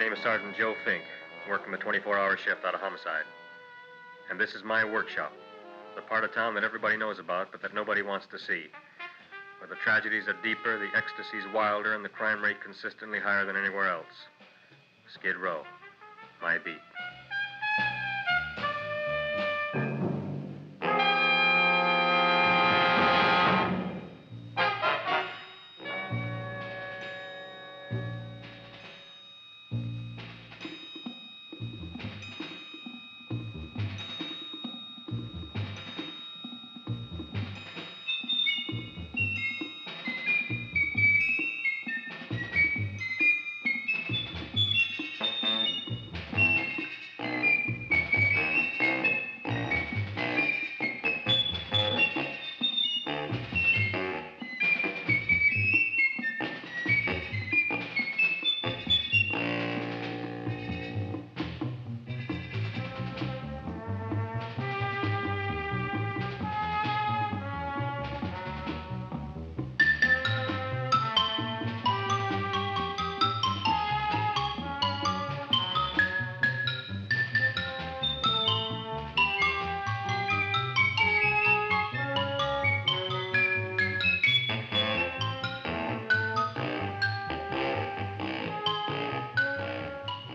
name is Sergeant Joe Fink, working the 24-hour shift out of homicide. And this is my workshop, the part of town that everybody knows about, but that nobody wants to see. Where the tragedies are deeper, the ecstasy's wilder, and the crime rate consistently higher than anywhere else. Skid Row, my beat.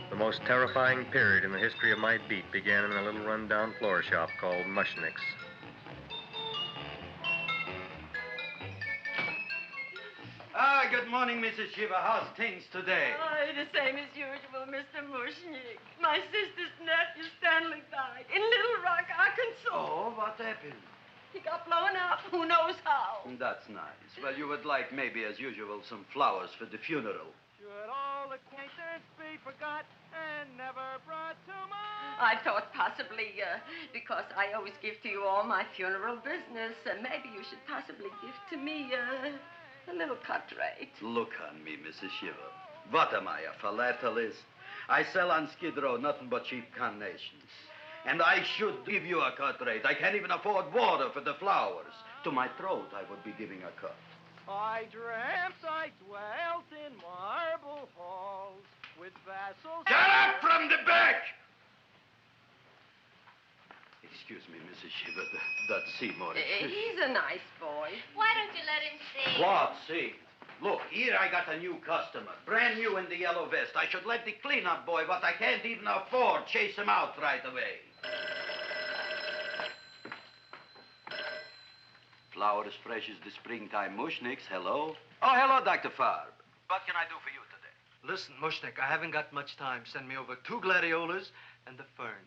The most terrifying period in the history of my beat began in a little run-down floor shop called Mushnick's. Good morning, Mrs. Shiva. How's things today? Oh, the same as usual, Mr. Mushnick. My sister's nephew, Stanley, died in Little Rock, Arkansas. Oh, what happened? He got blown up. Who knows how? That's nice. Well, you would like, maybe as usual, some flowers for the funeral. Should all acquaintance be forgot and never brought to mind? I thought possibly, because I always give to you all my funeral business, maybe you should possibly give to me, a little cut rate. Look on me, Mrs. Shiva. What am I, a philatelist? I sell on Skid Row nothing but cheap carnations. And I should give you a cut rate. I can't even afford water for the flowers. To my throat, I would be giving a cut. I dreamt I dwelt in marble halls with vassals... Get up from the back! Excuse me, Mrs. Shiva, that's Seymour. He's a nice boy. Why don't you let him see? What, see? Look, here I got a new customer, brand new in the yellow vest. I should let the cleanup boy, what I can't even afford, chase him out right away. Flower as fresh as the springtime Mushnicks. Hello? Oh, hello, Dr. Farb. What can I do for you today? Listen, Mushnick, I haven't got much time. Send me over 2 gladiolas and the fern.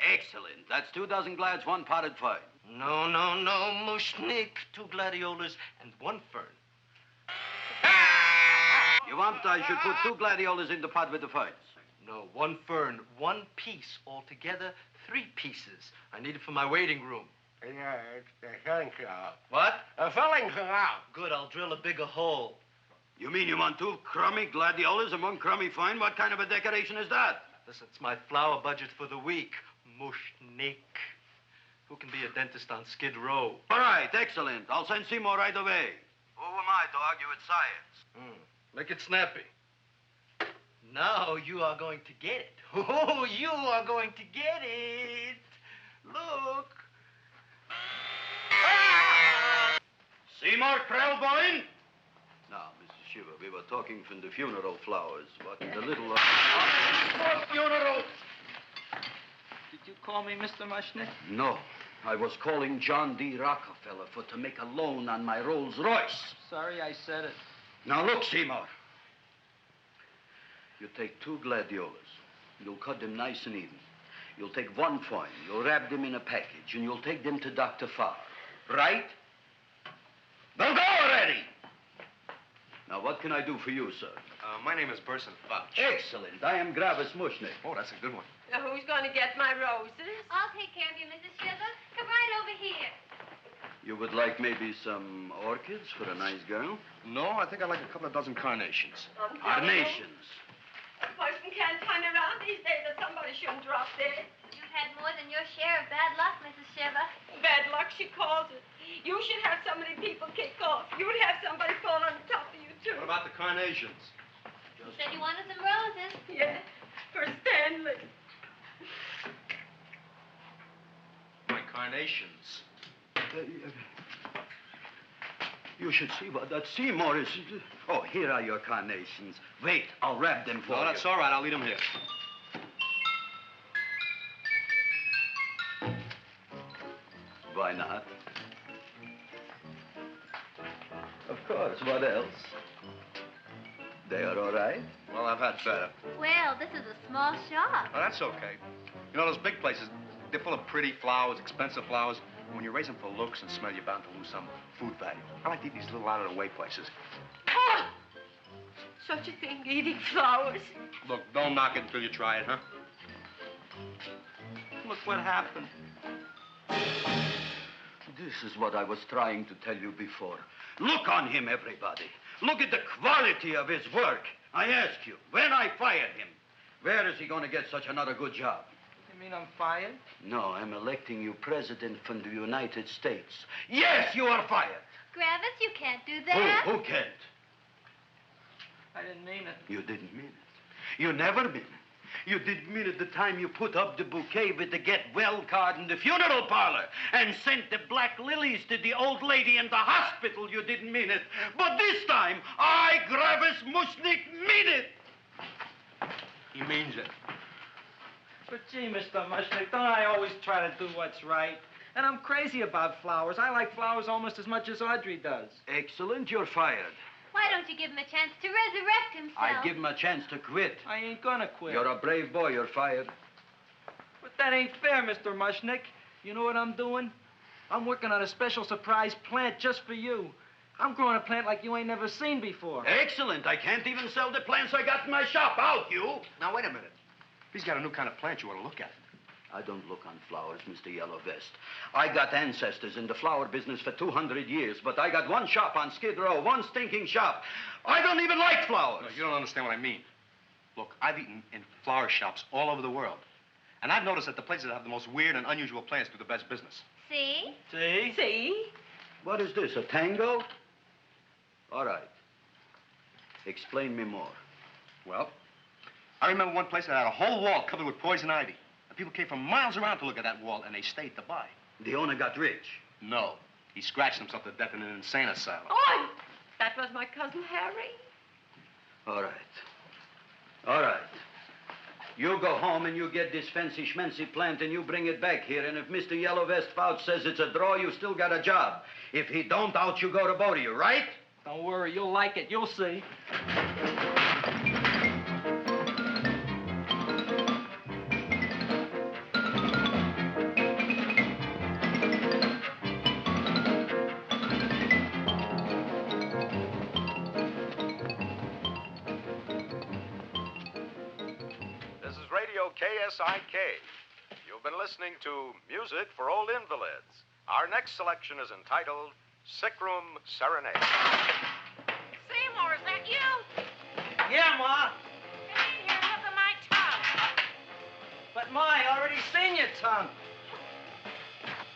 Excellent. That's 2 dozen glads, 1 potted fern. No, Mushnick. 2 gladiolas and 1 fern. You want I should put 2 gladiolas in the pot with the ferns? No, 1 fern, 1 piece. Altogether, 3 pieces. I need it for my waiting room. Yeah, it's the filling canal. What? A filling canal. Good, I'll drill a bigger hole. You mean you want 2 crummy gladiolas and 1 crummy fern? What kind of a decoration is that? Listen, it's my flower budget for the week. Mushnick. Who can be a dentist on Skid Row? All right, excellent. I'll send Seymour right away. Who am I to argue with science? Make it snappy. Now you are going to get it. Oh, you are going to get it. Look. Seymour Krellboyne? Now, Mrs. Shiva, we were talking from the funeral flowers. What the little... For funeral! Did you call me Mr. Mushnick? No. I was calling John D. Rockefeller to make a loan on my Rolls Royce. Sorry I said it. Now, look, Seymour. You take 2 gladiolas. You'll cut them nice and even. You'll take 1 fern. You'll wrap them in a package, and you'll take them to Dr. Farr. Right? Now go already! Now, what can I do for you, sir? My name is Burson Fouch. Excellent. I am Gravis Mushnick. Oh, that's a good one. Who's going to get my roses? I'll take care of you, Mrs. Shiva. Come right over here. You would like maybe some orchids for a nice girl? No, I think I'd like a couple of dozen carnations. Carnations. A person can't turn around these days that somebody shouldn't drop dead. You've had more than your share of bad luck, Mrs. Shiva. Bad luck, she calls it. You should have so many people kick off. You would have somebody fall on top of you, too. What about the carnations? Said you wanted some roses. Yes, for Stanley. My carnations. You should see what that Seymour is. Oh, here are your carnations. Wait, I'll wrap them for No, you. that's all right. I'll leave them here. Why not? Of course, what else? They are all right? Well, I've had better. Well, this is a small shop. Oh, that's okay. You know, those big places, they're full of pretty flowers, expensive flowers. And when you raise them for looks and smell, you're bound to lose some food value. I like to eat these little out-of-the-way places. Oh! Such a thing, eating flowers. Look, don't knock it until you try it, huh? Look what happened. This is what I was trying to tell you before. Look on him, everybody. Look at the quality of his work. I ask you, when I fired him, where is he going to get such another good job? You mean I'm fired? No, I'm electing you president from the United States. Yes, you are fired. Griffith, you can't do that. Who can't? I didn't mean it. You didn't mean it. You never mean it. You didn't mean it the time you put up the bouquet with the get well card in the funeral parlor and sent the black lilies to the old lady in the hospital. You didn't mean it. But this time, I, Gravis Mushnik, mean it. He means it. But gee, Mr. Mushnick, don't I always try to do what's right? And I'm crazy about flowers. I like flowers almost as much as Audrey does. Excellent, you're fired. Why don't you give him a chance to resurrect himself? I give him a chance to quit. I ain't gonna quit. You're a brave boy, you're fired. But that ain't fair, Mr. Mushnick. You know what I'm doing? I'm working on a special surprise plant just for you. I'm growing a plant like you ain't never seen before. Excellent. I can't even sell the plants I got in my shop. Out, you. Now, wait a minute. He's got a new kind of plant you want to look at. I don't look on flowers, Mr. Yellow Vest. I got ancestors in the flower business for 200 years, but I got one shop on Skid Row, one stinking shop. I don't even like flowers. No, you don't understand what I mean. Look, I've eaten in flower shops all over the world. And I've noticed that the places that have the most weird and unusual plants do the best business. See? See? See? What is this, a tango? All right. Explain me more. Well, I remember one place that had a whole wall covered with poison ivy. And people came from miles around to look at that wall, and they stayed to buy. The owner got rich. No. He scratched himself to death in an insane asylum. Oh, that was my cousin Harry. All right. All right. You go home and you get this fancy schmancy plant and you bring it back here. And if Mr. Yellow Vest Fouch says it's a draw, you still got a job. If he don't, out you go to both of you, right? Don't worry, you'll like it. You'll see. KSIK. You've been listening to Music for Old Invalids. Our next selection is entitled Sick Room Serenade. Seymour, is that you? Yeah, Ma. Come in here and look at my tongue. But, Ma, I already seen your tongue.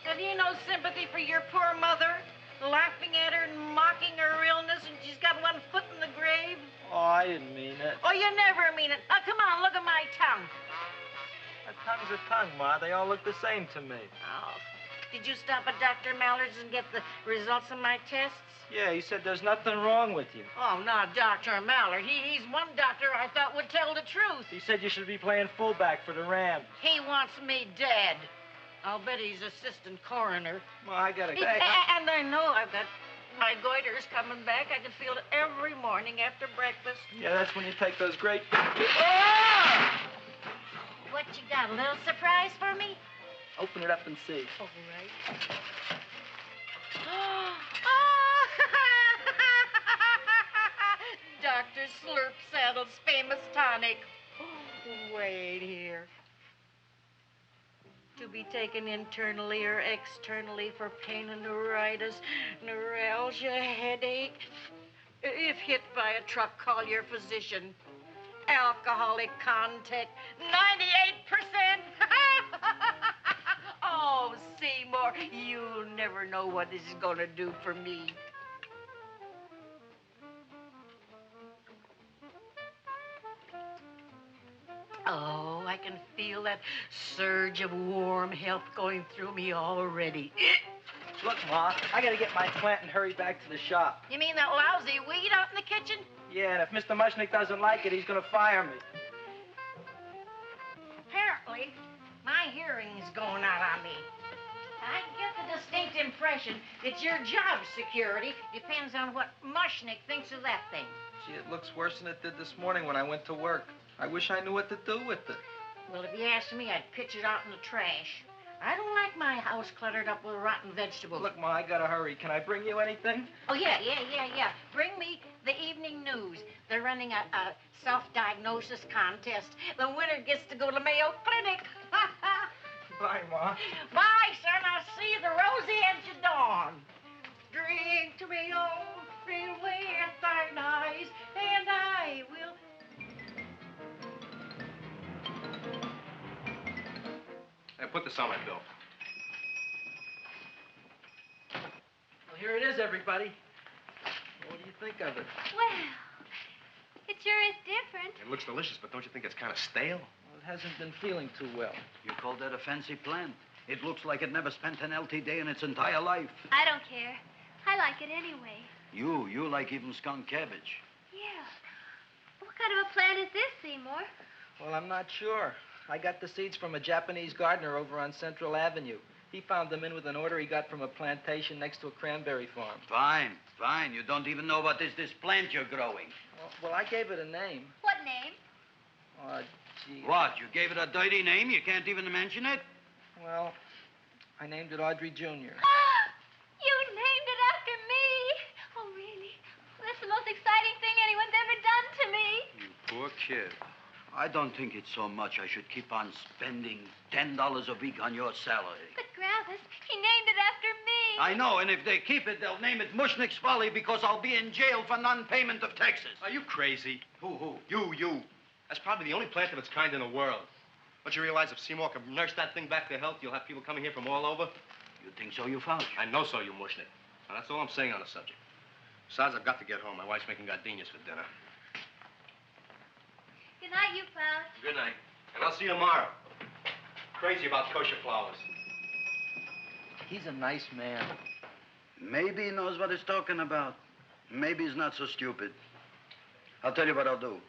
Have you no sympathy for your poor mother? Laughing at her and mocking her illness, and she's got one foot in the grave? Oh, I didn't mean it. Oh, you never mean it. Now, come on, look at my tongue. A tongue's a tongue, Ma. They all look the same to me. Oh, did you stop at Dr. Mallard's and get the results of my tests? Yeah, he said there's nothing wrong with you. Oh, not Dr. Mallard. He's one doctor I thought would tell the truth. He said you should be playing fullback for the Rams. He wants me dead. I'll bet he's assistant coroner. Ma, I gotta go. And I know I've got my goiter's coming back. I can feel it every morning after breakfast. Yeah, that's when you take those great... What you got, a little surprise for me? Open it up and see. All right. Dr. Slurp Saddle's famous tonic. Wait here. To be taken internally or externally for pain and neuritis, neuralgia, headache. If hit by a truck, call your physician. Alcoholic contact, 98%. Oh, Seymour, you'll never know what this is going to do for me. Oh, I can feel that surge of warm health going through me already. Look, Ma, I gotta get my plant and hurry back to the shop. You mean that lousy weed out in the kitchen? Yeah, and if Mr. Mushnick doesn't like it, he's gonna fire me. Apparently, my hearing's going out on me. I get the distinct impression that your job security depends on what Mushnick thinks of that thing. Gee, it looks worse than it did this morning when I went to work. I wish I knew what to do with it. Well, if you asked me, I'd pitch it out in the trash. I don't like my house cluttered up with rotten vegetables. Look, Ma, I gotta hurry. Can I bring you anything? Oh, yeah. Bring me the evening news. They're running a self-diagnosis contest. The winner gets to go to Mayo Clinic. Bye, Ma. Bye, son. I'll see you the rosy edge of dawn. Drink to me, oh, fill with thine eyes, and I will... Hey, put this on my bill. Well, here it is, everybody. What do you think of it? Well, it sure is different. It looks delicious, but don't you think it's kind of stale? Well, it hasn't been feeling too well. You call that a fancy plant? It looks like it never spent an LT day in its entire life. I don't care. I like it anyway. You like even skunk cabbage. Yeah. What kind of a plant is this, Seymour? Well, I'm not sure. I got the seeds from a Japanese gardener over on Central Avenue. He found them in with an order he got from a plantation next to a cranberry farm. Fine. You don't even know what is this plant you're growing. Well, I gave it a name. What name? Oh, gee. What, you gave it a dirty name? You can't even mention it? Well, I named it Audrey Jr. You named it after me. Oh, really? That's the most exciting thing anyone's ever done to me. You poor kid. I don't think it's so much I should keep on spending $10 a week on your salary. But, Gravis, he named it after me. I know, and if they keep it, they'll name it Mushnick's Folly because I'll be in jail for non-payment of taxes. Are you crazy? Who? You. That's probably the only plant of its kind in the world. Don't you realize if Seymour can nurse that thing back to health, you'll have people coming here from all over? You think so, you found? I know so, you Mushnick. Now, that's all I'm saying on the subject. Besides, I've got to get home. My wife's making gardenias for dinner. Good night, you pal. Good night. And I'll see you tomorrow. Crazy about kosher flowers. He's a nice man. Maybe he knows what he's talking about. Maybe he's not so stupid. I'll tell you what I'll do.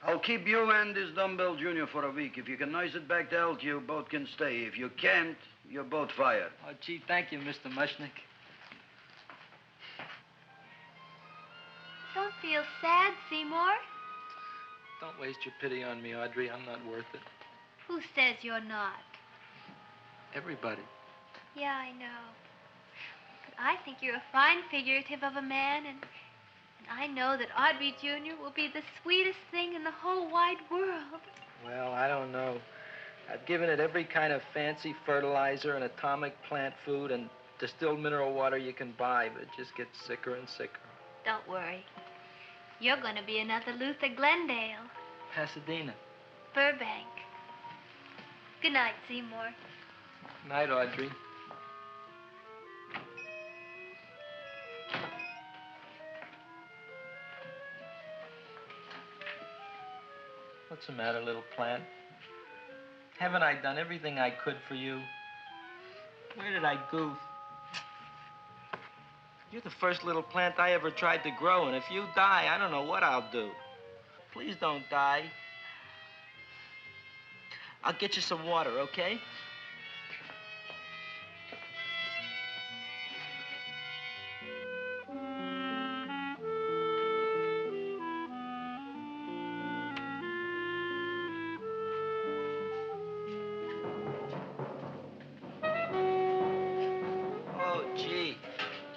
I'll keep you and this dumbbell junior for a week. If you can nurse it back to health, you both can stay. If you can't, you're both fired. Oh, gee, thank you, Mr. Mushnick. Don't feel sad, Seymour. Don't waste your pity on me, Audrey. I'm not worth it. Who says you're not? Everybody. Yeah, I know. But I think you're a fine figurative of a man, and I know that Audrey Jr. will be the sweetest thing in the whole wide world. Well, I don't know. I've given it every kind of fancy fertilizer and atomic plant food and distilled mineral water you can buy, but it just gets sicker and sicker. Don't worry. You're going to be another Luther Glendale. Pasadena. Burbank. Good night, Seymour. Night, Audrey. What's the matter, little plant? Haven't I done everything I could for you? Where did I goof? You're the first little plant I ever tried to grow, and if you die, I don't know what I'll do. Please don't die. I'll get you some water, okay?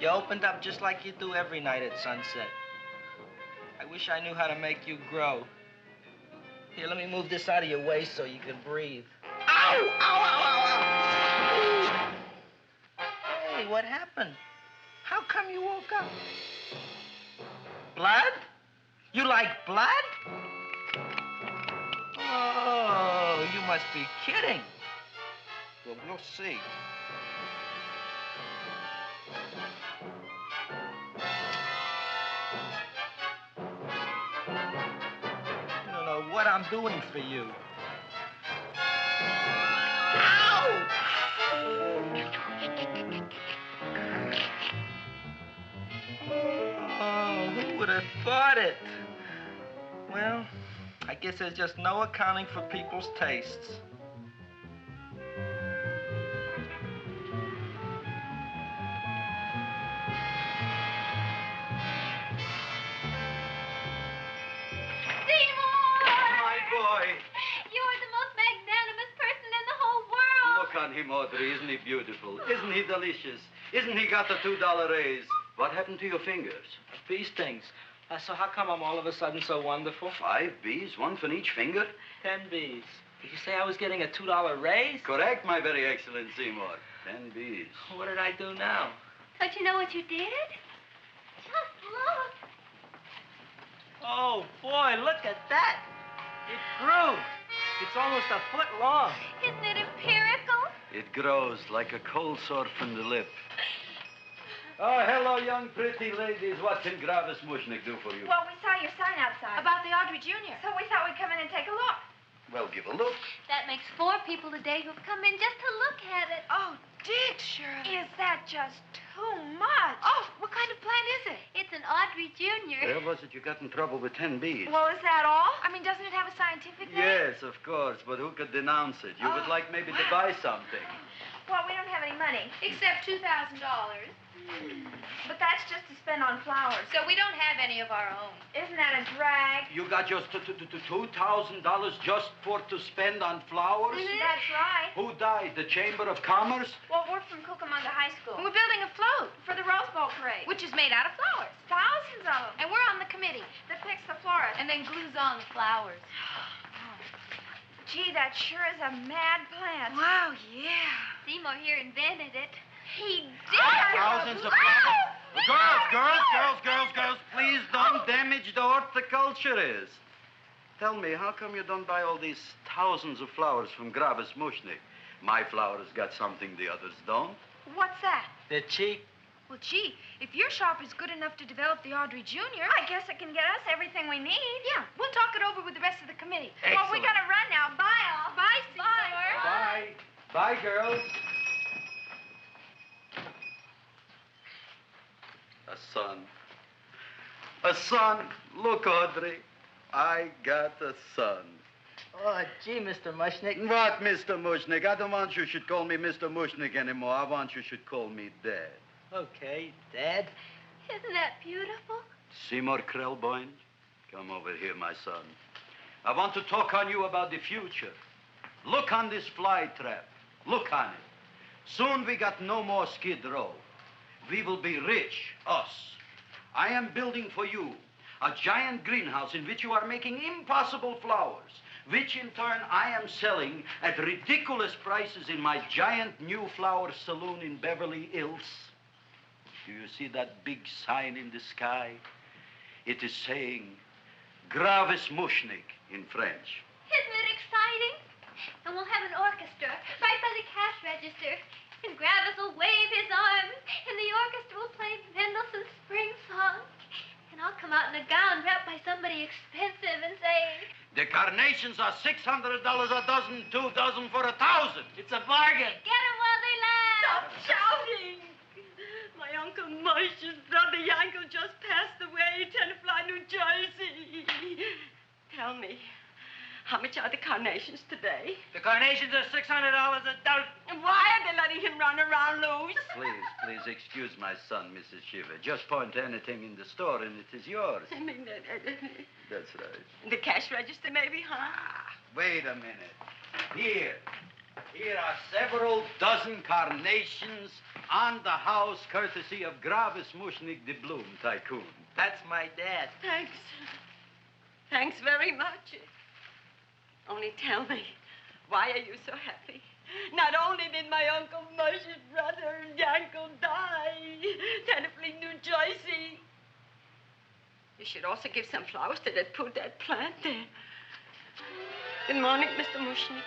You opened up just like you do every night at sunset. I wish I knew how to make you grow. Here, let me move this out of your way so you can breathe. Ow! Ow, ow, ow, ow! Hey, what happened? How come you woke up? Blood? You like blood? Oh, you must be kidding. Well, we'll see. What I'm doing for you. Oh, who would have thought it? Well, I guess there's just no accounting for people's tastes. You're the most magnanimous person in the whole world. Look on him, Audrey. Isn't he beautiful? Isn't he delicious? Isn't he got the $2 raise? What happened to your fingers? Bee stings. So how come I'm all of a sudden so wonderful? 5 bees, one for each finger? 10 bees. Did you say I was getting a $2 raise? Correct, my very excellent Seymour. 10 bees. What did I do now? Don't you know what you did? Just look. Oh, boy, look at that. It grew. It's almost a foot long. Isn't it empirical? It grows like a cold sore from the lip. Oh, hello, young pretty ladies. What can Gravis Mushnik do for you? Well, we saw your sign outside. About the Audrey Jr. So we thought we'd come in and take a look. Well, give a look. That makes 4 people today who've come in just to look at it. Oh, Dick, Shirley. Is that just too much? Oh, what kind of plant is it? It's an Audrey Jr. Where was it you got in trouble with 10 bees? Well, is that all? I mean, doesn't it have a scientific name? Yes, of course, but who could denounce it? You would like maybe to buy something. Well, we don't have any money. Except $2,000. But that's just to spend on flowers. So we don't have any of our own. Isn't that a drag? You got just $2,000 just to spend on flowers? That's right. Who died? The Chamber of Commerce? Well, we're from Cucamonga High School. We're building a float For the Rose Bowl parade. which is made out of flowers. Thousands of them. And we're on the committee That picks the florist. and then glues on the flowers. Gee, that sure is a mad plant. Wow, yeah. Seymour here invented it. He did. Thousands of flowers. Girls, please don't damage the horticulturist. Tell me, how come you don't buy all these thousands of flowers from Gravis Mushnik? My flowers got something the others don't. What's that? They're cheap. Well, gee, if your shop is good enough to develop the Audrey Jr., I guess it can get us everything we need. Yeah, we'll talk it over with the rest of the committee. Well, we gotta run now. Bye, all. Bye, Seymour. Bye. Bye, girls. A son. A son. Look, Audrey. I got a son. Oh, gee, Mr. Mushnik. What, Mr. Mushnik? I don't want you should call me Mr. Mushnik anymore. I want you should call me Dad. Okay, Dad. Isn't that beautiful? Seymour Krelboyne, come over here, my son. I want to talk on you about the future. Look on this fly trap. Look on it. Soon we got no more Skid Row. We will be rich, us. I am building for you a giant greenhouse in which you are making impossible flowers, which in turn I am selling at ridiculous prices in my giant new flower saloon in Beverly Hills. Do you see that big sign in the sky? It is saying Gravis Mushnik in French. Isn't it exciting? And we'll have an orchestra right by the cash register. And Gravis will wave his arms, and the orchestra will play Mendelssohn's Spring Song. And I'll come out in a gown wrapped by somebody expensive and say, The carnations are $600 a dozen, 2 dozen for $1,000. It's a bargain. get 'em while they last. Stop shouting! My Uncle Mush's brother Yankel just passed away, Tenafly, New Jersey. Tell me, how much are the carnations today? The carnations are $600 a dozen. And why are they letting him run around loose? Please excuse my son, Mrs. Shiver. Just point to anything in the store and it is yours. I mean, That's right. the cash register maybe, huh? Wait a minute. Here are several dozen carnations on the house, courtesy of Gravis Mushnik, the Bloom Tycoon. That's my dad. Thanks. Thanks very much. Only tell me, why are you so happy? Not only did my Uncle Mush's brother Yankel die, Tenafly, New Jersey. You should also give some flowers to that poor dead plant there. Good morning, Mr. Mushnik.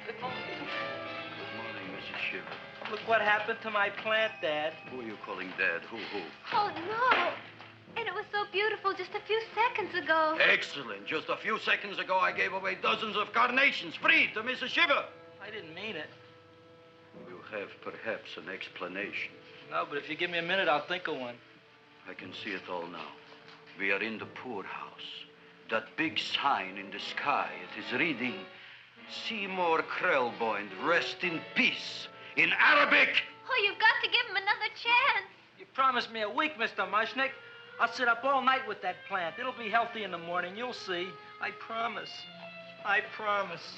Good morning. Good morning, Mrs. Shiver. Look what happened to my plant, Dad. Who are you calling Dad? Who? Oh, no. And it was so beautiful just a few seconds ago. Excellent. Just a few seconds ago, I gave away dozens of carnations free to Mrs. Shiver. I didn't mean it. You have perhaps an explanation. No, but if you give me a minute, I'll think of one. I can see it all now. We are in the poorhouse. That big sign in the sky, it is reading, Seymour Krelboyne, rest in peace, in Arabic. Oh, you've got to give him another chance. You promised me a week, Mr. Mushnick. I'll sit up all night with that plant. It'll be healthy in the morning. You'll see. I promise. I promise.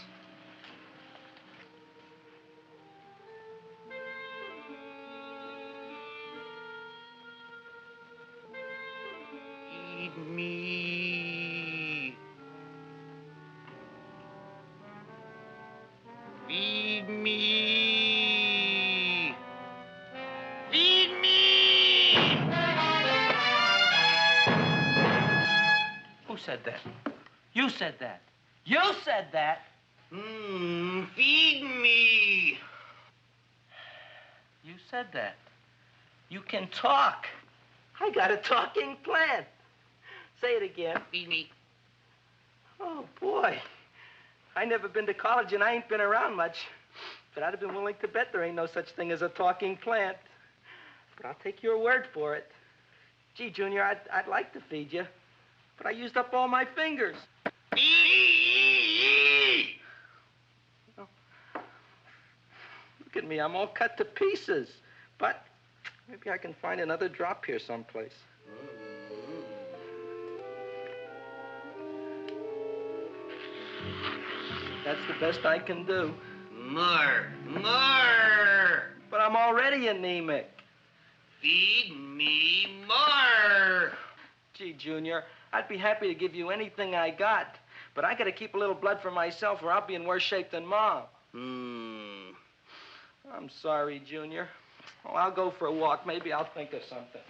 Feed me. Feed me. Feed me. Who said that? You said that. You said that. Feed me. You said that. You can talk. I got a talking plant. Say it again. Feed me. Oh, boy. I never been to college and I ain't been around much. But I'd have been willing to bet there ain't no such thing as a talking plant. But I'll take your word for it. Gee, Junior, I'd like to feed you. But I used up all my fingers. Oh. Look at me. I'm all cut to pieces. But maybe I can find another drop here someplace. That's the best I can do. More. But I'm already anemic. Feed me more. Gee, Junior, I'd be happy to give you anything I got. But I gotta keep a little blood for myself or I'll be in worse shape than Mom. I'm sorry, Junior. Oh, I'll go for a walk. Maybe I'll think of something.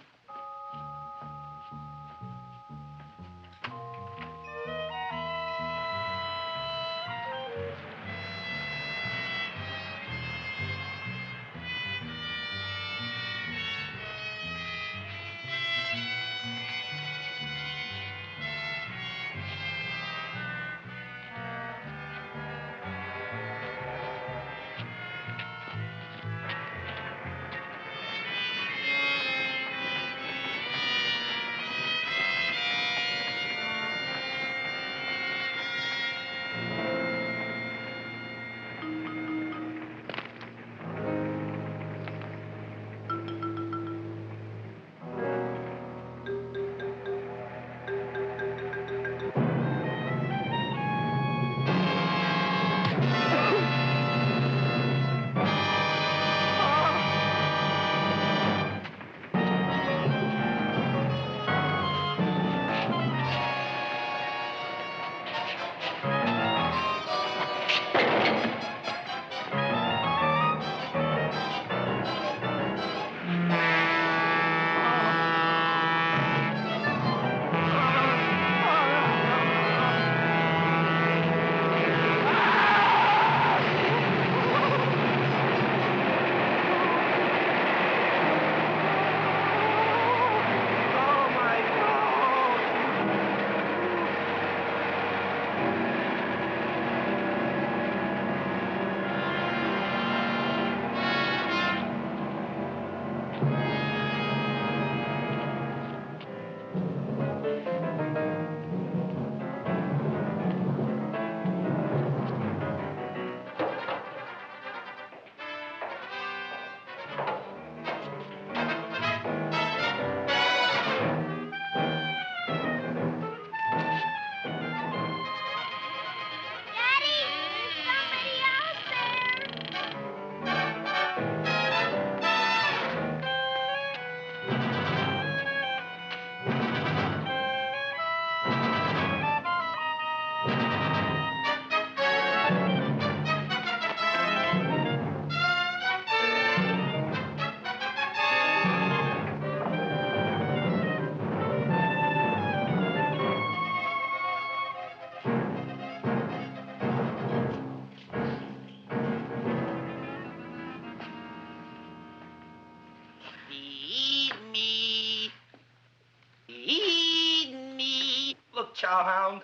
cowhound.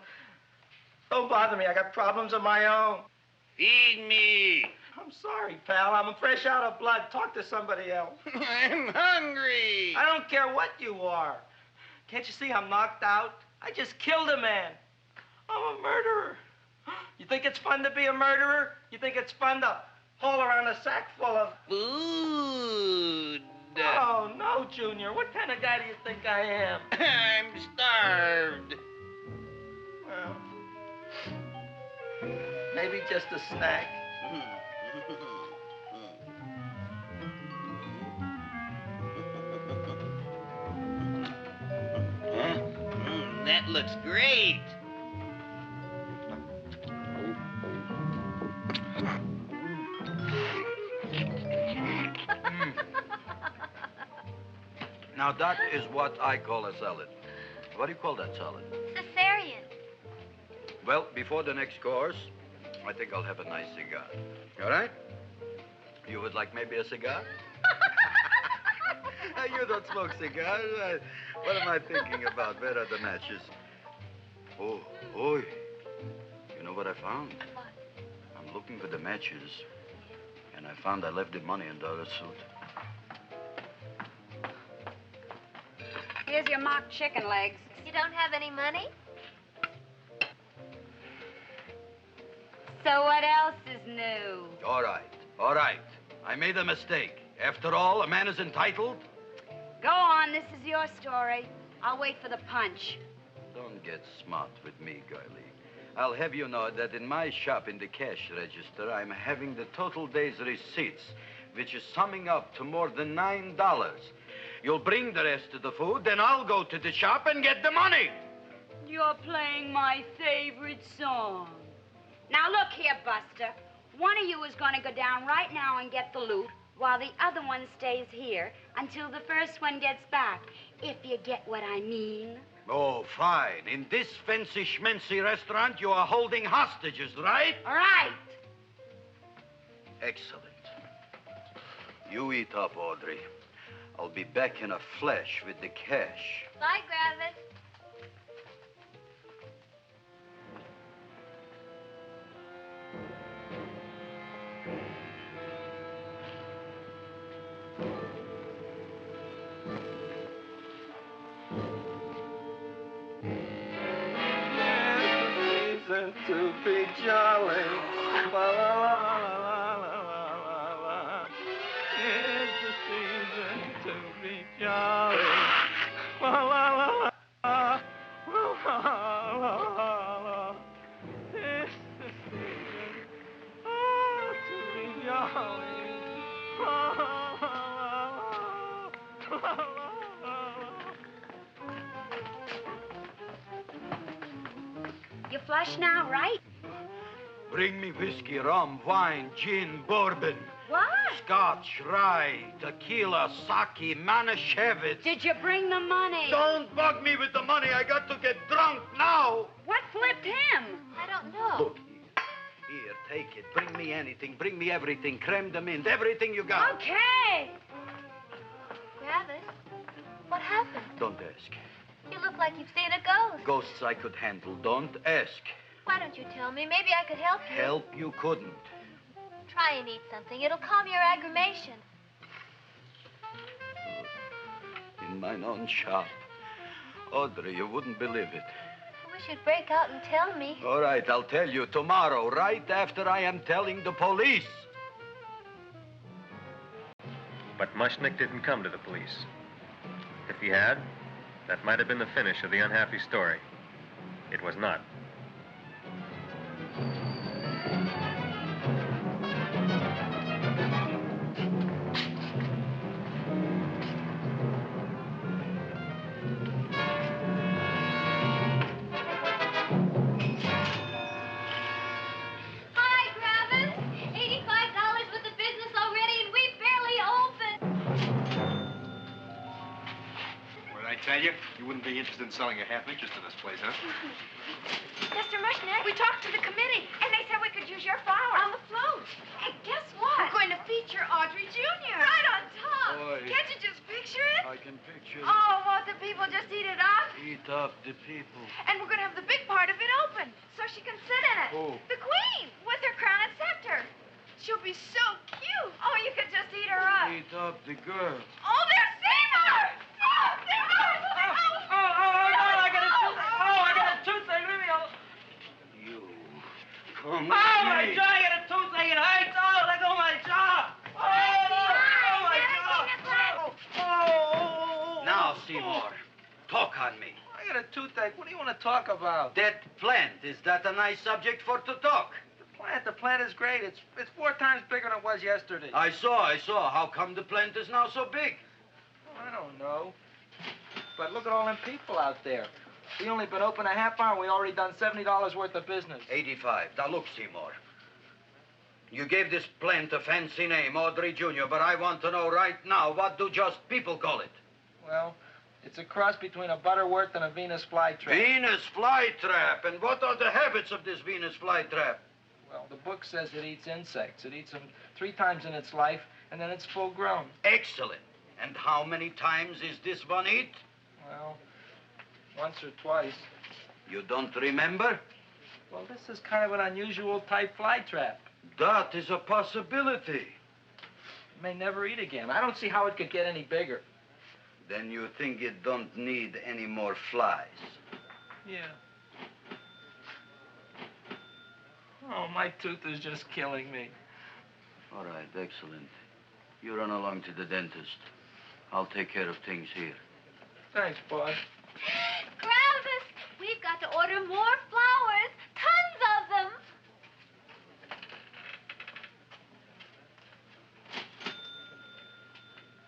Don't bother me. I got problems of my own. Feed me. I'm sorry, pal. I'm fresh out of blood. Talk to somebody else. I'm hungry. I don't care what you are. Can't you see I'm knocked out? I just killed a man. I'm a murderer. You think it's fun to be a murderer? You think it's fun to haul around a sack full of... Food. Oh, no, Junior. What kind of guy do you think I am? I'm starved. Well, maybe just a snack. That looks great. Now, that is what I call a salad. What do you call that salad? Caesarean. Well, before the next course, I think I'll have a nice cigar. All right? You would like maybe a cigar? You don't smoke cigars. What am I thinking about? Where are the matches? Oh, oi. You know what I found? What? I'm looking for the matches, and I found I left the money in the other suit. Here's your mock chicken legs. You don't have any money? So what else is new? All right. I made a mistake. After all, a man is entitled. Go on, this is your story. I'll wait for the punch. Don't get smart with me, girlie. I'll have you know that in my shop in the cash register, I'm having the total day's receipts, which is summing up to more than $9. You'll bring the rest of the food, then I'll go to the shop and get the money. You're playing my favorite song. Now look here, Buster. One of you is going to go down right now and get the loot, while the other one stays here until the first one gets back, if you get what I mean. Oh, fine. In this fancy schmancy restaurant, you are holding hostages, right? Right. Excellent. You eat up, Audrey. I'll be back in a flash with the cash. Bye, Griffith. To be jolly. La, la, la, la, la, la, la. It's the season to be jolly. La, la, la, la, la, la, la, la. It's the season to be jolly. La, la, la, la, la, la. You flush now, right? Bring me whiskey, rum, wine, gin, bourbon. What? Scotch, rye, tequila, sake, Manischewitz. Did you bring the money? Don't bug me with the money. I got to get drunk now. What flipped him? I don't know. Look, here, take it. Bring me anything. Bring me everything. Creme de menthe, everything you got. Okay. Griffith, what happened? Don't ask. You look like you've seen a ghost. Ghosts I could handle. Don't ask. Why don't you tell me? Maybe I could help you. Help you couldn't. Try and eat something. It'll calm your aggravation. In mine own shop. Audrey, you wouldn't believe it. I wish you'd break out and tell me. All right, I'll tell you tomorrow, right after I am telling the police. But Mushnick didn't come to the police. If he had, that might have been the finish of the unhappy story. It was not. Hi, Griffith. $85 with the business already, and we barely opened. What did I tell you? You wouldn't be interested in selling a half interest in this place, huh? Mr. Mushnick, we talked to the committee, and they said we could use your flour on the float. And guess what? We're going to feature Audrey Jr. Right on top. Boy. Can't you just picture it? I can picture it. Oh, won't the people just eat it up? Eat up the people. And we're going to have the big part of it open so she can sit in it. Who? The queen with her crown and scepter. She'll be so cute. Oh, you could just eat her up. Eat up the girls. Oh, there's Seymour! Oh, there's I got a toothache. Leave me alone. You. Come Oh, with my me. jaw. I got a toothache. It hurts. Oh, let go of my jaw. Oh, my jaw. Oh. Now, Seymour, talk on me. I got a toothache. What do you want to talk about? That plant, is that a nice subject for to talk? The plant is great. It's 4 times bigger than it was yesterday. I saw. How come the plant is now so big? Oh, I don't know. But look at all them people out there. We only been open a half hour. We already done $70 worth of business. 85. Now, look, Seymour. You gave this plant a fancy name, Audrey Jr., but I want to know right now, what do just people call it? Well, it's a cross between a Butterworth and a Venus flytrap. Venus flytrap. And what are the habits of this Venus flytrap? Well, the book says it eats insects. It eats them 3 times in its life, and then it's full grown. Excellent. And how many times is this one eat? Well, once or twice. You don't remember? Well, this is kind of an unusual type flytrap. That is a possibility. It may never eat again. I don't see how it could get any bigger. Then you think it don't need any more flies? Yeah. Oh, my tooth is just killing me. All right, excellent. You run along to the dentist. I'll take care of things here. Thanks, bud. Gravis, we've got to order more flowers. Tons of them.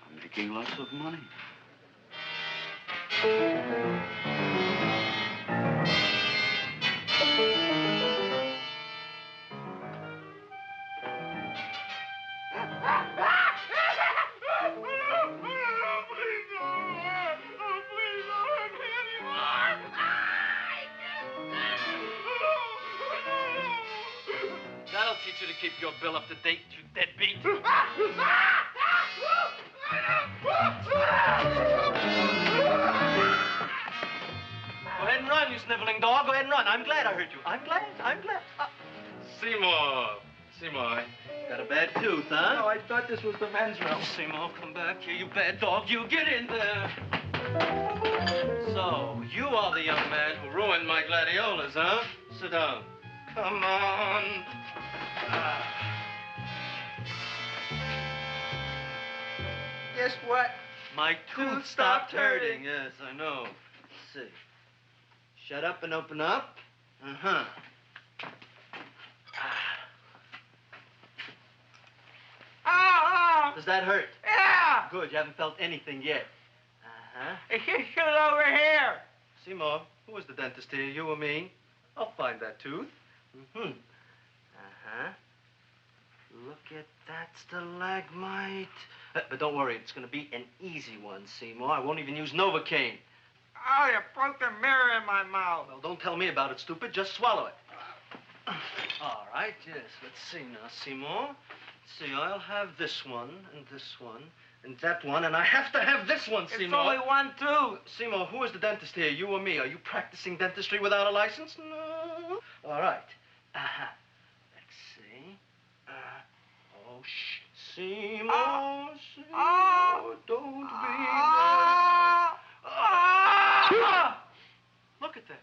I'm making lots of money. That'll teach you to keep your bill up to date, you deadbeat. Go ahead and run, you sniveling dog. Go ahead and run. I'm glad I hurt you. I'm glad. Seymour, got a bad tooth, huh? No, I thought this was the men's room. Seymour, come back here, you bad dog. You get in there. So, you are the young man who ruined my gladiolas, huh? Sit down. Come on. Guess what? My tooth stopped hurting. Yes, I know. Let's see. Shut up and open up. Uh-huh. Oh! Does that hurt? Yeah! Good, you haven't felt anything yet. Uh-huh. It's just over here. Seymour, who is the dentist here, you or me? I'll find that tooth. Mm-hmm. Uh-huh. Look at that stalagmite. But don't worry, it's going to be an easy one, Seymour. I won't even use Novocaine. Oh, you broke the mirror in my mouth. Well, don't tell me about it, stupid. Just swallow it. All right, yes. Let's see now, Seymour. Let's see, I'll have this one, and that one, and I have to have this one, Seymour. It's only one tooth. Seymour, who is the dentist here, you or me? Are you practicing dentistry without a license? No. All right. Uh-huh. Let's see. Oh, shh. Seymour, Seymour, don't be mad. Look at that.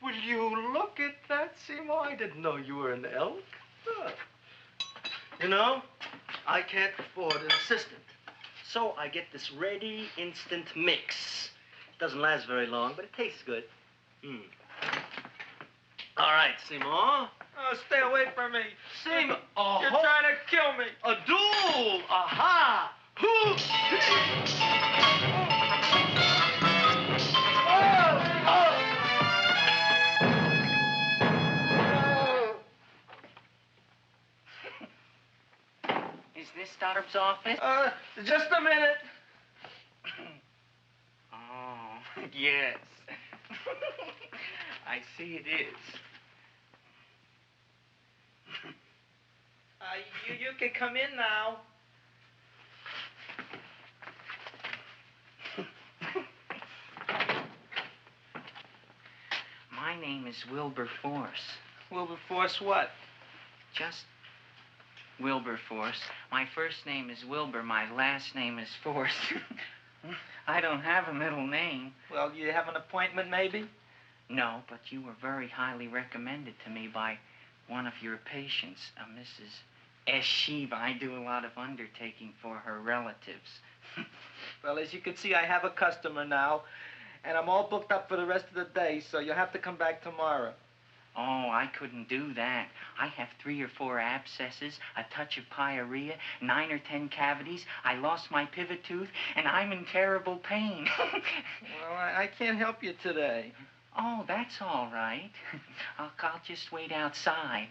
Will you look at that, Seymour? I didn't know you were an elk. You know, I can't afford an assistant. So I get this ready instant mix. It doesn't last very long, but it tastes good. All right, Seymour. Oh, stay away from me. Seymour. You're trying to kill me. A duel. Aha. Is this Stoddard's office? Just a minute. Oh, yes. I see it is. You can come in now. name is Wilberforce. Wilberforce what? Just Wilberforce. My first name is Wilbur. My last name is Force. I don't have a middle name. Well, you have an appointment, maybe? No, but you were very highly recommended to me by one of your patients, Mrs. S. Shiva. I do a lot of undertaking for her relatives. Well, as you can see, I have a customer now, and I'm all booked up for the rest of the day, so you'll have to come back tomorrow. Oh, I couldn't do that. I have 3 or 4 abscesses, a touch of pyorrhea, 9 or 10 cavities. I lost my pivot tooth, and I'm in terrible pain. Well, I can't help you today. Oh, that's all right. I'll just wait outside.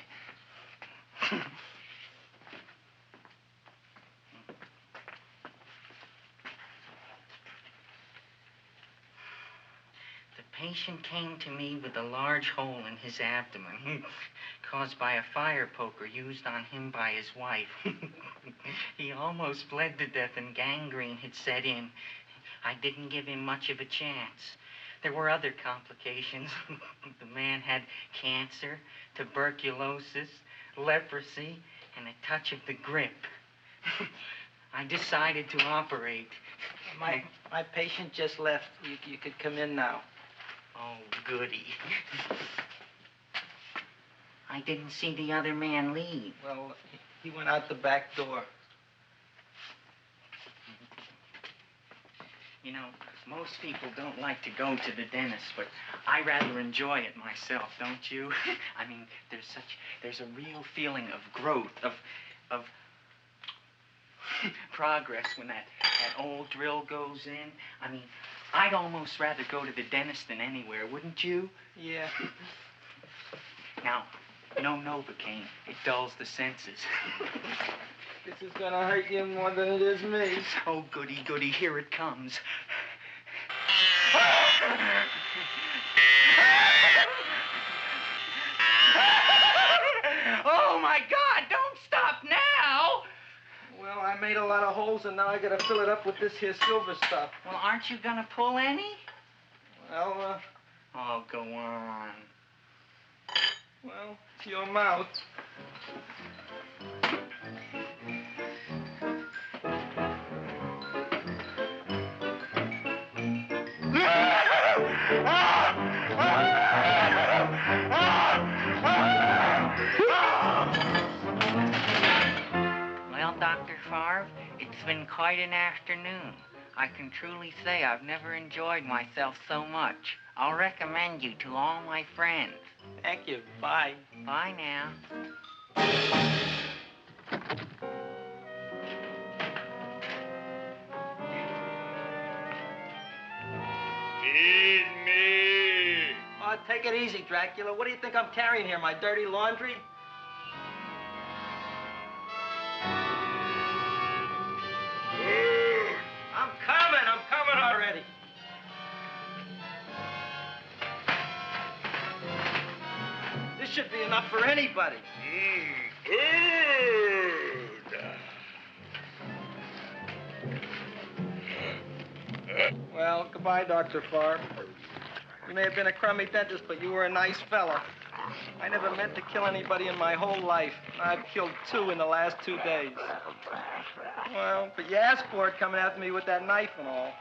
The patient came to me with a large hole in his abdomen caused by a fire poker used on him by his wife. He almost bled to death and gangrene had set in. I didn't give him much of a chance. There were other complications. The man had cancer, tuberculosis, leprosy, and a touch of the grip. I decided to operate. My patient just left. You could come in now. Oh, goody. I didn't see the other man leave. Well, he went out the back door. You know, most people don't like to go to the dentist, but I rather enjoy it myself, don't you? I mean, there's a real feeling of growth, of progress when that old drill goes in. I mean, I'd almost rather go to the dentist than anywhere, wouldn't you? Yeah. Now, no Novocaine. It dulls the senses. This is gonna hurt you more than it is me. Oh, goody, goody, here it comes. Oh, my God, don't stop now! Well, I made a lot of holes, and now I gotta fill it up with this here silver stuff. Well, aren't you gonna pull any? Well, Oh, go on. Well, it's your mouth. Well, Dr. Favre, it's been quite an afternoon. I can truly say I've never enjoyed myself so much. I'll recommend you to all my friends. Thank you. Bye. Bye now. Feed me. Oh, take it easy, Dracula. What do you think I'm carrying here, my dirty laundry? I'm coming already. This should be enough for anybody. Well, goodbye, Dr. Favre. You may have been a crummy dentist, but you were a nice fella. I never meant to kill anybody in my whole life. I've killed 2 in the last 2 days. Well, but you asked for it coming after me with that knife and all.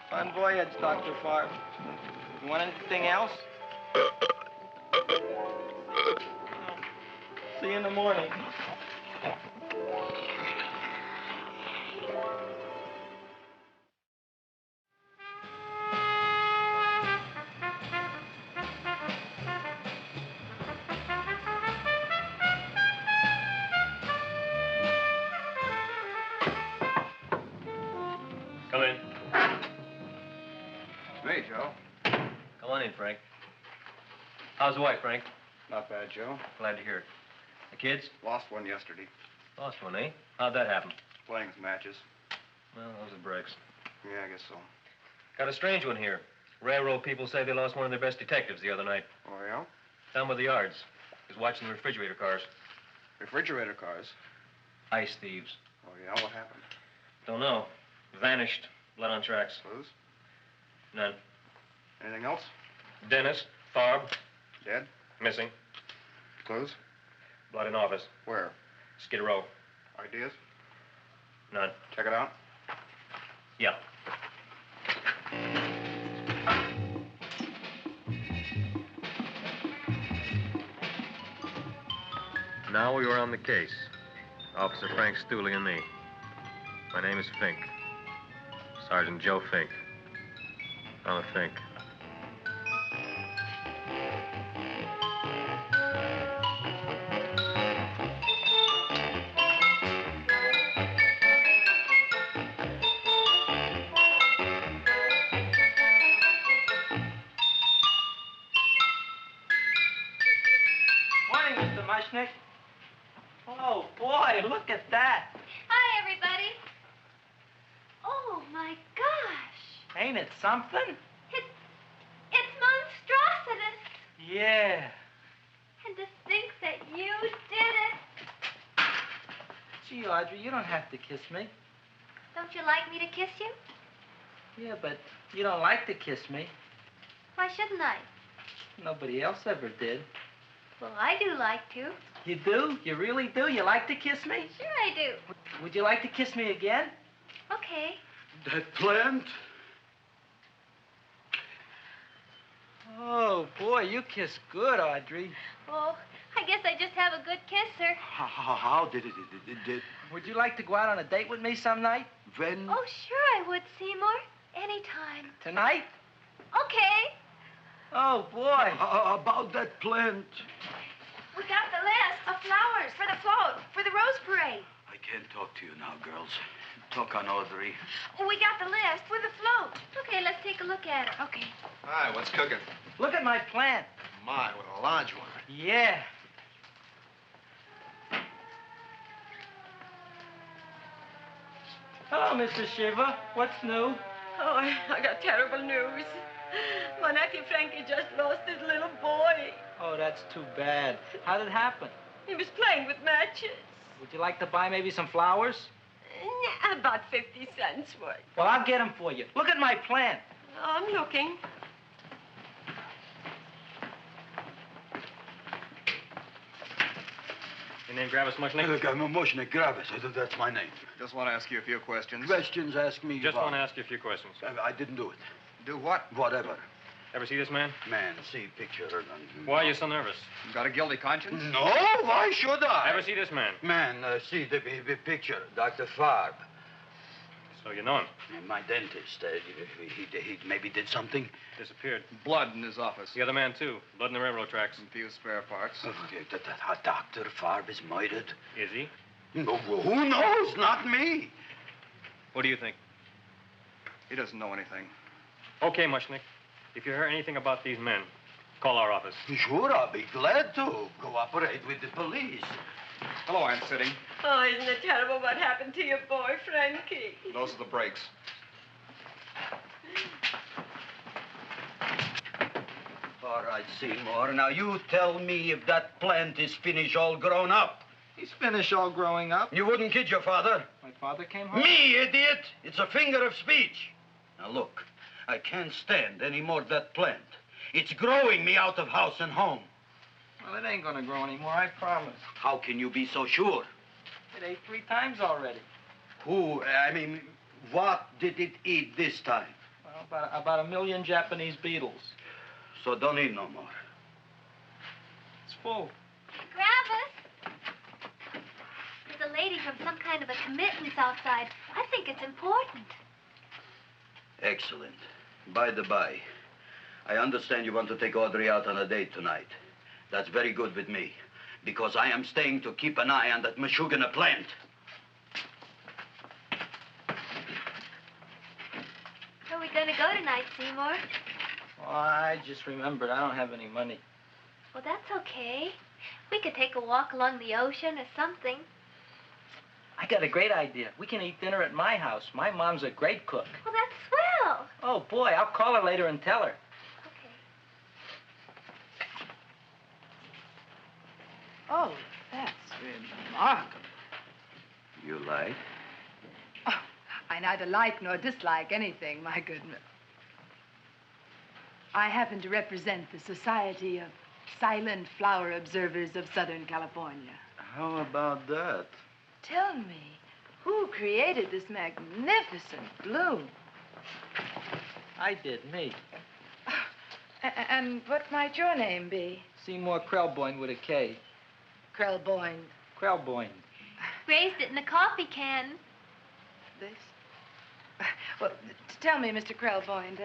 Fun voyage, Dr. Favre. You want anything else? See you in the morning. Come in. Hey, Joe. Come on in, Frank. How's the wife, Frank? Not bad, Joe. Glad to hear it. The kids? Lost one yesterday. Lost one, eh? How'd that happen? Playing some matches. Well, those are breaks. Yeah, I guess so. Got a strange one here. Railroad people say they lost one of their best detectives the other night. Oh, yeah? Down by the yards. He was watching the refrigerator cars. Refrigerator cars? Ice thieves. Oh, yeah? What happened? Don't know. Vanished. Blood on tracks. Clues? None. Anything else? Dennis, Farb. Dead? Missing. Clues? Blood in office. Where? Skid Row. Ideas? None. Check it out. Yeah. Now we were on the case. Officer Frank Stooley and me. My name is Fink. Sergeant Joe Fink. I'm a Fink. Morning, Mr. Mushnick. Oh, boy, look at that. Hi, everybody. Oh, my gosh. Ain't it something? It's monstrositous. Yeah. And to think that you did it. Gee, Audrey, you don't have to kiss me. Don't you like me to kiss you? Yeah, but you don't like to kiss me. Why shouldn't I? Nobody else ever did. Well, I do like to. You do? You really do? You like to kiss me? Sure I do. Would you like to kiss me again? Okay. That plant? Oh, boy, you kiss good, Audrey. Oh, I guess I just have a good kisser. How did it? Would you like to go out on a date with me some night? When? Oh, sure I would, Seymour. Anytime. Tonight? Okay. Oh, boy. About that plant. We got the list of flowers for the float, for the rose parade. I can't talk to you now, girls. Talk on Audrey. We got the list for the float. Okay, let's take a look at it. Okay. Hi, what's cooking? Look at my plant. My, with a large one. Yeah. Hello, Mrs. Shiva. What's new? Oh, I got terrible news. My nephew Frankie just lost his little boy. Oh, that's too bad. How did it happen? He was playing with matches. Would you like to buy maybe some flowers? About 50 cents worth. Well, I'll get them for you. Look at my plant. I'm looking. Your name Gravis Mushnick? Look, I'm a Mushnick Gravis. That's my name. Just want to ask you a few questions. Questions, ask me. Just want to ask you a few questions. I didn't do it. Do what? Whatever. Ever see this man? Man, see picture. Why are you so nervous? You got a guilty conscience? No, why should I? Ever see this man? Man, see the picture. Dr. Farb. So you know him? My dentist. He maybe did something. Disappeared. Blood in his office. The other man, too. Blood in the railroad tracks. And few spare parts. Dr. Farb is murdered. Is he? No, who knows? Not me. What do you think? He doesn't know anything. Okay, Mushnick. If you hear anything about these men, call our office. Sure, I'll be glad to cooperate with the police. Hello, Aunt Sitting. Oh, isn't it terrible what happened to your boy, Frankie? Those are the brakes. All right, Seymour. Now, you tell me if that plant is finished all grown up. He's finished all growing up. You wouldn't kid your father? My father came home? Me, idiot! It's a finger of speech. Now, look, I can't stand any more of that plant. It's growing me out of house and home. Well, it ain't gonna grow anymore, I promise. How can you be so sure? It ate 3 times already. What did it eat this time? Well, about 1 million Japanese beetles. So don't eat no more. It's full. Gravis! There's a lady from some kind of a committance outside. I think it's important. Excellent. By the by, I understand you want to take Audrey out on a date tonight. That's very good with me, because I am staying to keep an eye on that Meshuggah plant. Where are we going to go tonight, Seymour? Well, I just remembered I don't have any money. Well, that's okay. We could take a walk along the ocean or something. I got a great idea. We can eat dinner at my house. My mom's a great cook. Well, that's swell. Oh, boy, I'll call her later and tell her. Oh, that's remarkable. You like? Oh, I neither like nor dislike anything, my goodness. I happen to represent the Society of Silent Flower Observers of Southern California. How about that? Tell me, who created this magnificent bloom? I did, me. And what might your name be? Seymour Krelboyne with a K. Krelboyne. Krelboyne. Raised it in the coffee can. This? Well, tell me, Mr. Krelboyne,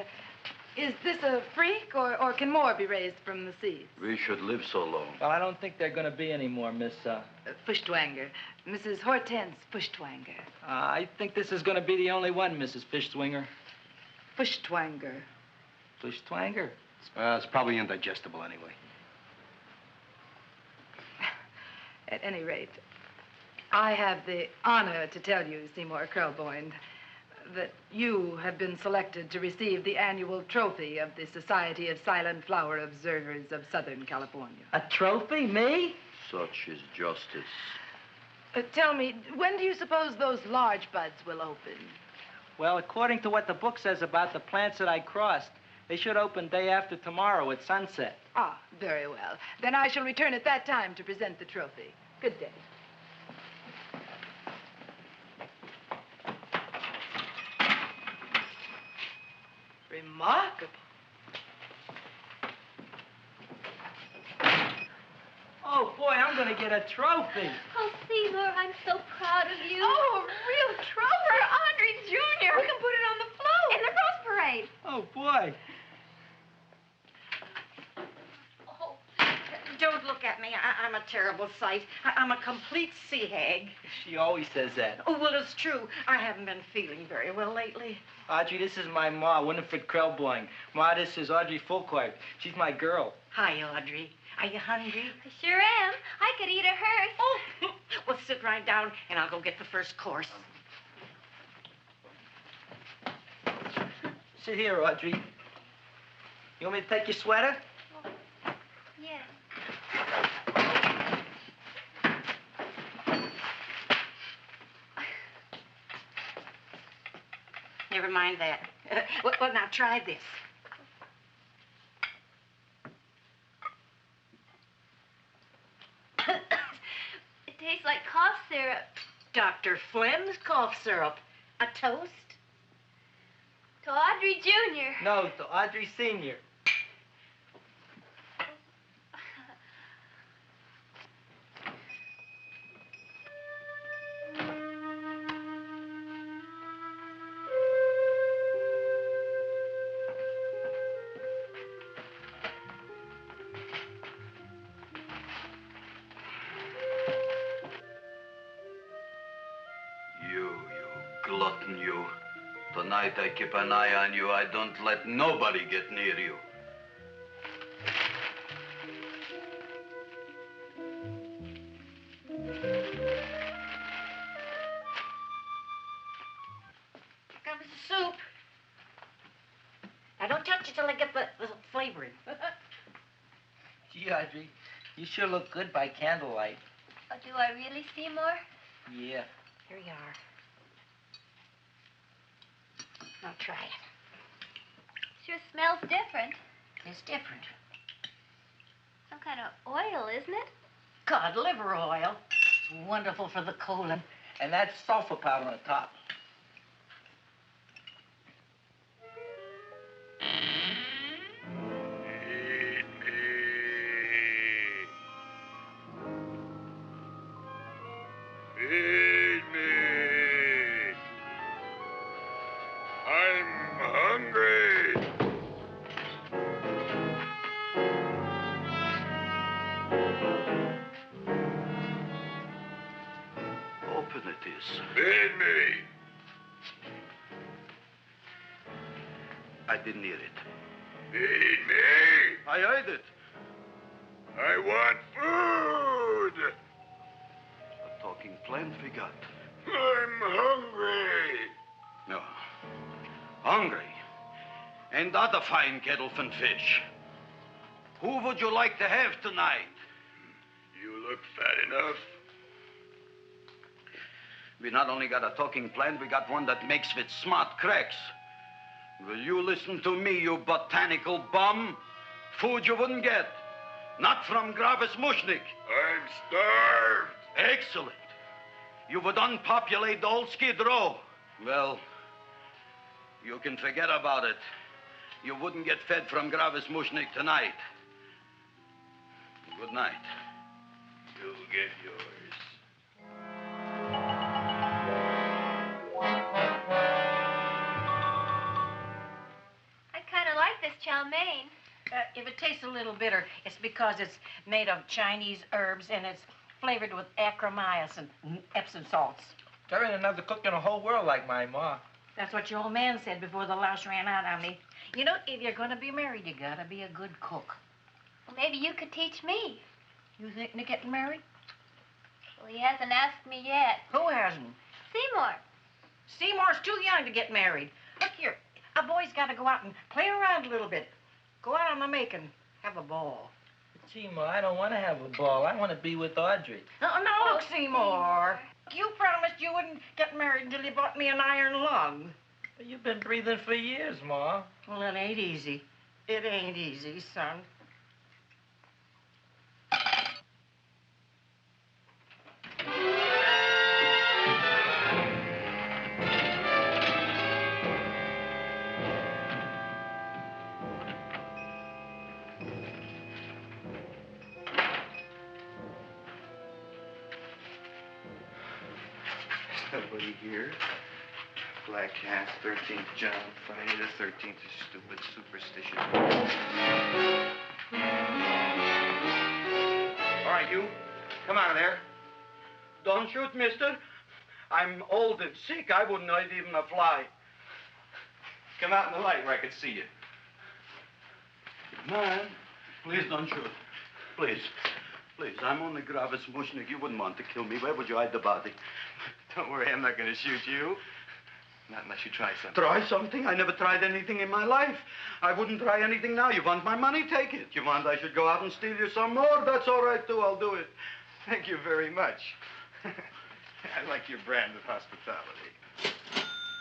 is this a freak, or can more be raised from the seeds? We should live so long. Well, I don't think there are going to be any more, Miss, Fuschtwanger. Mrs. Hortense Fuschtwanger. I think this is going to be the only one, Mrs. Fishswinger. Fuschtwanger. Fuschtwanger? It's probably indigestible anyway. At any rate, I have the honor to tell you, Seymour Krelboyne, that you have been selected to receive the annual trophy of the Society of Silent Flower Observers of Southern California. A trophy? Me? Such is justice. Tell me, when do you suppose those large buds will open? Well, according to what the book says about the plants that I crossed, they should open day after tomorrow at sunset. Ah, very well. Then I shall return at that time to present the trophy. Good day. Remarkable. Oh, boy, I'm going to get a trophy. Oh, Seymour, I'm so proud of you. Oh, a real trophy for Audrey Jr. We can put it on the float. In the Rose Parade. Oh, boy. Don't look at me. I'm a terrible sight. I'm a complete sea hag. She always says that. Oh, well, it's true. I haven't been feeling very well lately. Audrey, this is my ma, Winifred Krelboyne. Ma, this is Audrey Fulcourt. She's my girl. Hi, Audrey. Are you hungry? I sure am. I could eat a hearse. Oh, well, sit right down, and I'll go get the first course. Sit here, Audrey. You want me to take your sweater? Yes. Never mind that. Well, now try this. It tastes like cough syrup. Dr. Flynn's cough syrup. A toast? To Audrey Jr. No, to Audrey Sr. You glutton, you. Tonight I keep an eye on you. I don't let nobody get near you. Here comes the soup. Now, don't touch it till I get the flavoring. Gee, Audrey, you sure look good by candlelight. Oh, do I really, Seymour? Yeah. Here you are. Now, try it. Sure smells different. It's different. Some kind of oil, isn't it? Cod liver oil. It's wonderful for the colon. And that's sulfur powder on the top. Feed me. I'm hungry. Open it is. Feed me. I didn't hear it. Feed me. I heard it. I want food. A talking plant we got. I'm hungry. No. Hungry. And other fine kettlefen fish. Who would you like to have tonight? You look fat enough. We not only got a talking plant, we got one that makes with smart cracks. Will you listen to me, you botanical bum? Food you wouldn't get. Not from Gravis Mushnik. I'm starved. Excellent. You would unpopulate the old Skid Row. Well, you can forget about it. You wouldn't get fed from Gravis Mushnik tonight. Good night. You'll get yours. I kind of like this chow mein. If it tastes a little bitter, it's because it's made of Chinese herbs and it's flavored with acromyas and Epsom salts. There ain't another cook in the whole world like my ma. That's what your old man said before the louse ran out on me. You know, if you're going to be married, you got to be a good cook. Well, maybe you could teach me. You thinking of getting married? Well, he hasn't asked me yet. Who hasn't? Seymour. Seymour's too young to get married. Look here, a boy's got to go out and play around a little bit. Go out on the make and have a ball. Seymour, I don't want to have a ball. I want to be with Audrey. No, look, Seymour. You promised you wouldn't get married until you bought me an iron lung. But you've been breathing for years, Ma. Well, it ain't easy. It ain't easy, son. Nobody here. Black cat, 13th John, Friday the 13th is stupid superstition. All right, you. Come out of there. Don't shoot, mister. I'm old and sick. I wouldn't hurt even a fly. Come out in the light where I can see you. Man, please don't shoot. Please. Please, I'm only Gravis Mushnik. You wouldn't want to kill me. Where would you hide the body? Don't worry, I'm not going to shoot you. Not unless you try something. Try something? I never tried anything in my life. I wouldn't try anything now. You want my money? Take it. You want I should go out and steal you some more? That's all right, too. I'll do it. Thank you very much. I like your brand of hospitality.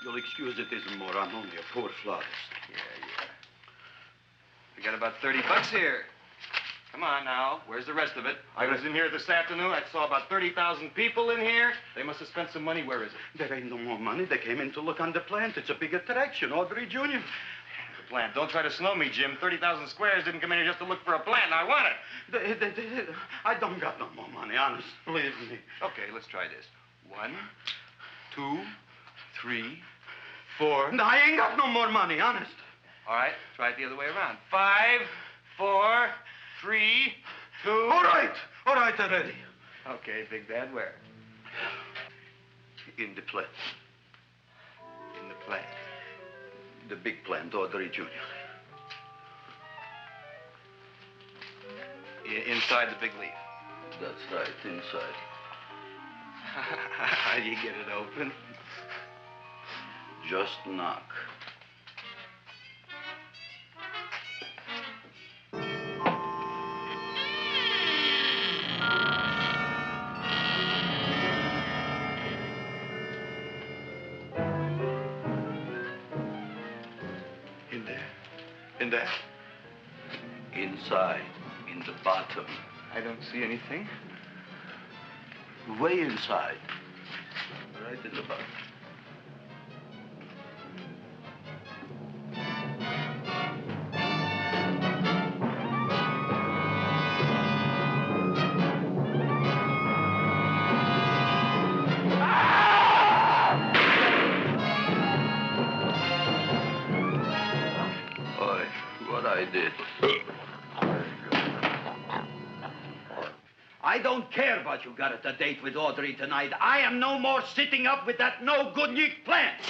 You'll excuse it isn't more. I'm only a poor flautist. Yeah. We got about $30 here. Come on now. Where's the rest of it? I was in here this afternoon. I saw about 30,000 people in here. They must have spent some money. Where is it? There ain't no more money. They came in to look on the plant. It's a big attraction. Audrey Jr. The plant. Don't try to snow me, Jim. 30,000 squares didn't come in here just to look for a plant. I want it. I don't got no more money, honest. Believe me. Okay, let's try this. 1, 2, 3, 4. No, I ain't got no more money, honest. All right, try it the other way around. 5, 4, 3, 2. All right already. Okay, Big Dad, where? In the plant. In the plant. The big plant, Audrey Jr. Inside the big leaf. That's right, inside. How do you get it open? Just knock. In there? Inside, in the bottom. I don't see anything. Way inside. Right in the bottom. I did. I don't care about you got at the date with Audrey tonight. I am no more sitting up with that no-good-nick plant.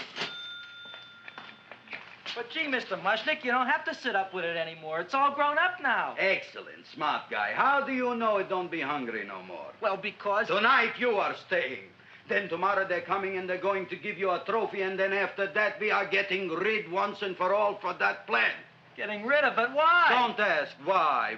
But gee, Mr. Mushnik, you don't have to sit up with it anymore. It's all grown up now. Excellent, smart guy. How do you know it don't be hungry no more? Well, because... Tonight you are staying. Then tomorrow they're coming and they're going to give you a trophy, and then after that we are getting rid once and for all for that plant. Getting rid of it? Why? Don't ask why.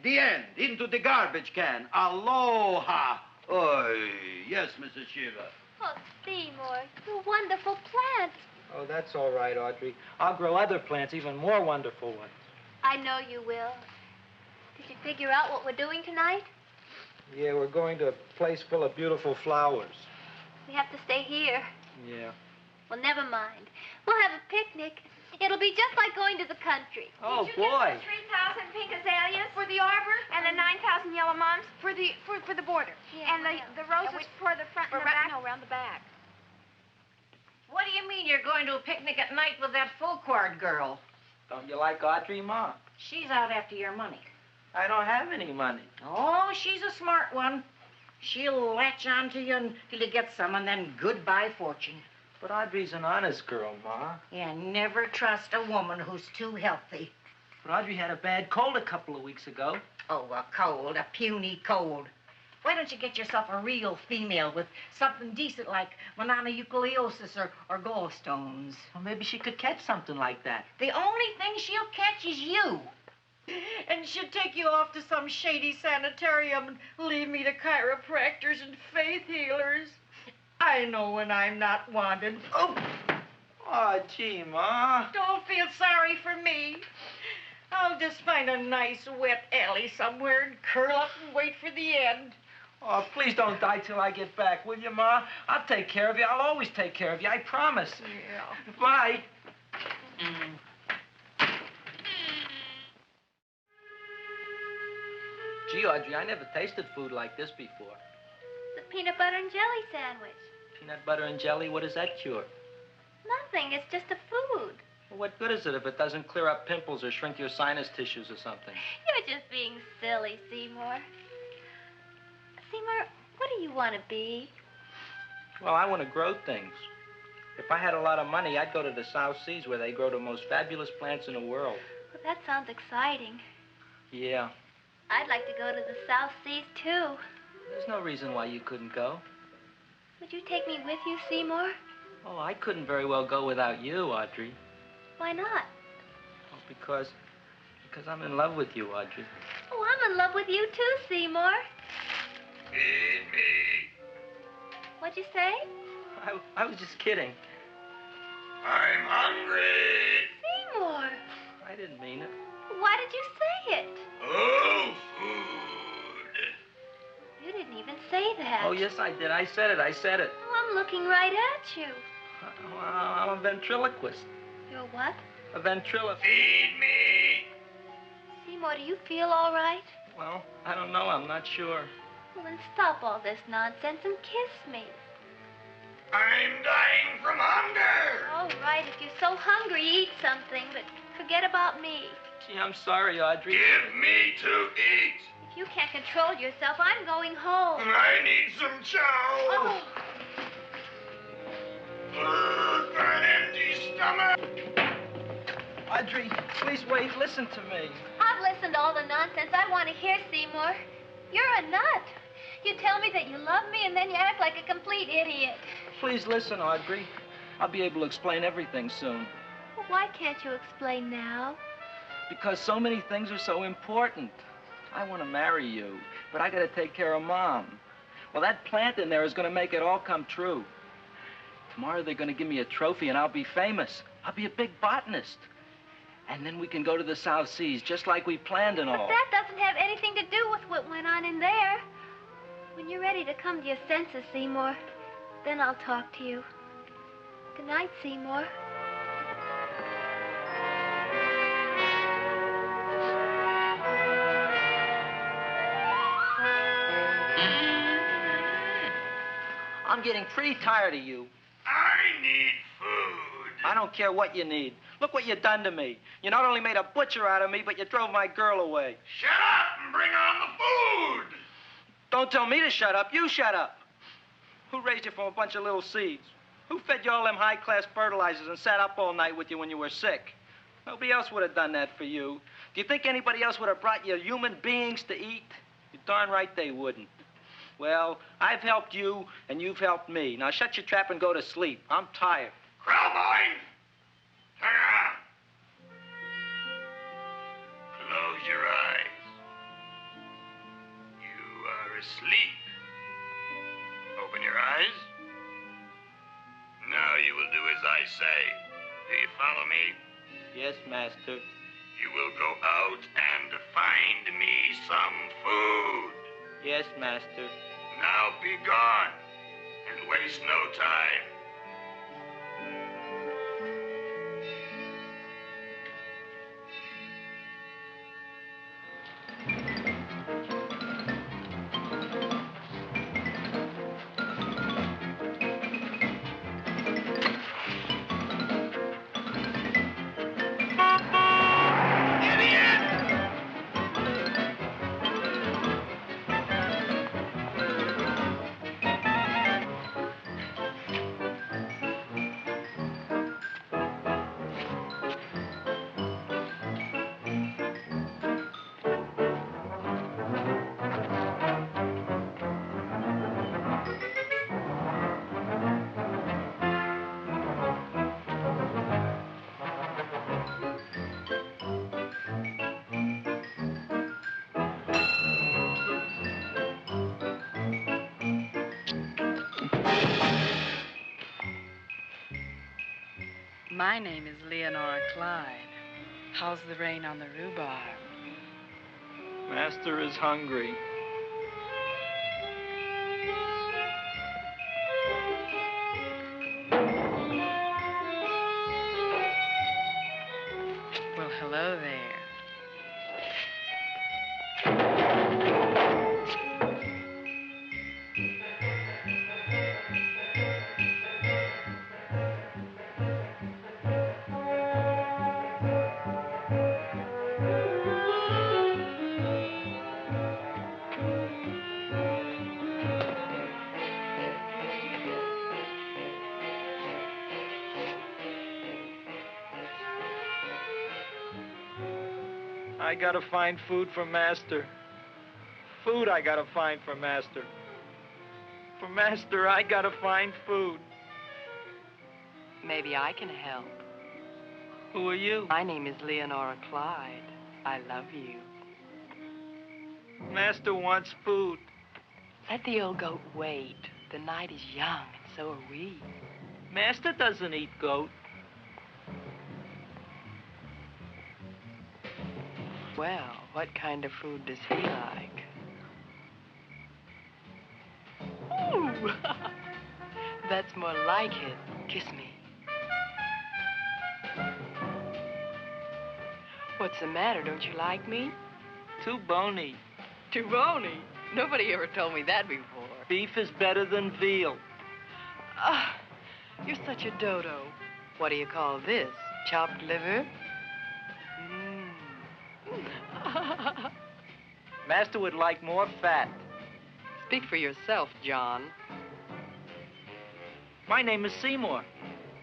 The end. Into the garbage can. Aloha. Oy. Yes, Mrs. Shiva. Oh, Seymour, you wonderful plant. Oh, that's all right, Audrey. I'll grow other plants, even more wonderful ones. I know you will. Did you figure out what we're doing tonight? Yeah, we're going to a place full of beautiful flowers. We have to stay here. Yeah. Well, never mind. We'll have a picnic. It'll be just like going to the country. Oh, Did you boy. get the 3,000 pink azaleas for the arbor and the 9,000 yellow mums for the border? Yeah, and the roses for the front and the back? No, around the back. What do you mean you're going to a picnic at night with that full-quart girl? Don't you like Audrey, Ma? She's out after your money. I don't have any money. Oh, she's a smart one. She'll latch on to you until you get some, and then goodbye fortune. But Audrey's an honest girl, Ma. Yeah, never trust a woman who's too healthy. But Audrey had a bad cold a couple of weeks ago. Oh, a cold, a puny cold. Why don't you get yourself a real female with something decent like mononucleosis or gallstones? Well, maybe she could catch something like that. The only thing she'll catch is you. And she'd take you off to some shady sanitarium and leave me to chiropractors and faith healers. I know when I'm not wanted. Oh, gee, Ma. Don't feel sorry for me. I'll just find a nice wet alley somewhere and curl up and wait for the end. Oh, please don't die till I get back, will you, Ma? I'll take care of you. I'll always take care of you. I promise. Yeah. Bye. Gee, Audrey, I never tasted food like this before. The peanut butter and jelly sandwich. Peanut butter and jelly, what does that cure? Nothing. It's just a food. Well, what good is it if it doesn't clear up pimples or shrink your sinus tissues or something? You're just being silly, Seymour. Seymour, what do you want to be? Well, I want to grow things. If I had a lot of money, I'd go to the South Seas where they grow the most fabulous plants in the world. Well, that sounds exciting. Yeah. I'd like to go to the South Seas, too. There's no reason why you couldn't go. Would you take me with you, Seymour? Oh, I couldn't very well go without you, Audrey. Why not? Oh, because I'm in love with you, Audrey. Oh, I'm in love with you, too, Seymour. Feed me. What'd you say? I was just kidding. I'm hungry. Seymour. I didn't mean it. Why did you say it? Oh, food. You didn't even say that. Oh, yes, I did. I said it. Oh, I'm looking right at you. Well, I'm a ventriloquist. You're what? A ventriloquist. Feed me. Seymour, do you feel all right? Well, I don't know. I'm not sure. Well, then stop all this nonsense and kiss me. I'm dying from hunger. All right, if you're so hungry, eat something, but forget about me. Gee, I'm sorry, Audrey. Give me to eat. If you can't control yourself, I'm going home. I need some chow. Oh. For an empty stomach. Audrey, please wait. Listen to me. I've listened to all the nonsense I want to hear, Seymour. You're a nut. You tell me that you love me, and then you act like a complete idiot. Please listen, Audrey. I'll be able to explain everything soon. Well, why can't you explain now? Because so many things are so important. I want to marry you, but I got to take care of Mom. Well, that plant in there is going to make it all come true. Tomorrow they're going to give me a trophy, and I'll be famous. I'll be a big botanist. And then we can go to the South Seas, just like we planned and all. But that doesn't have anything to do with what went on in there. When you're ready to come to your senses, Seymour, then I'll talk to you. Good night, Seymour. I'm getting pretty tired of you. I need food. I don't care what you need. Look what you done to me. You not only made a butcher out of me, but you drove my girl away. Shut up and bring on the food. Don't tell me to shut up. You shut up. Who raised you from a bunch of little seeds? Who fed you all them high-class fertilizers and sat up all night with you when you were sick? Nobody else would have done that for you. Do you think anybody else would have brought you human beings to eat? You're darn right they wouldn't. Well, I've helped you, and you've helped me. Now shut your trap and go to sleep. I'm tired. Crowboy, turn around. Close your eyes. You are asleep. Open your eyes. Now you will do as I say. Do you follow me? Yes, master. You will go out and find me some food. Yes, master. Now be gone and waste no time. My name is Leonora Clyde. How's the rain on the rhubarb? Master is hungry. Well, hello there. I gotta find food for Master. Food I gotta find for Master. For Master, I gotta find food. Maybe I can help. Who are you? My name is Leonora Clyde. I love you. Master wants food. Let the old goat wait. The night is young, and so are we. Master doesn't eat goat. Well, what kind of food does he like? Ooh! That's more like it. Kiss me. What's the matter? Don't you like me? Too bony. Too bony? Nobody ever told me that before. Beef is better than veal. Ah, you're such a dodo. What do you call this? Chopped liver? Master would like more fat. Speak for yourself, John. My name is Seymour.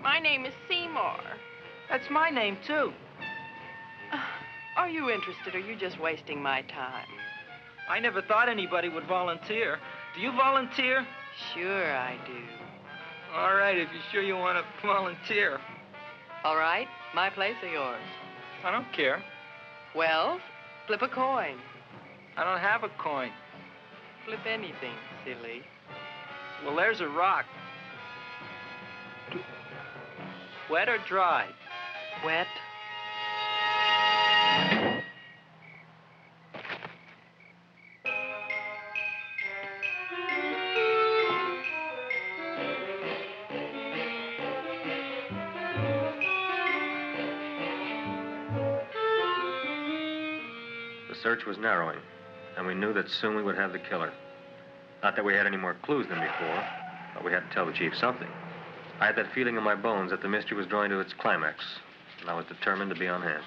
My name is Seymour. That's my name, too. Are you interested, or are you just wasting my time? I never thought anybody would volunteer. Do you volunteer? Sure I do. All right, if you're sure you want to volunteer. All right, my place or yours? I don't care. Well, flip a coin. I don't have a coin. Flip anything, silly. Well, there's a rock. Wet or dry? Wet. The search was narrowing, and we knew that soon we would have the killer. Not that we had any more clues than before, but we had to tell the chief something. I had that feeling in my bones that the mystery was drawing to its climax, and I was determined to be on hand.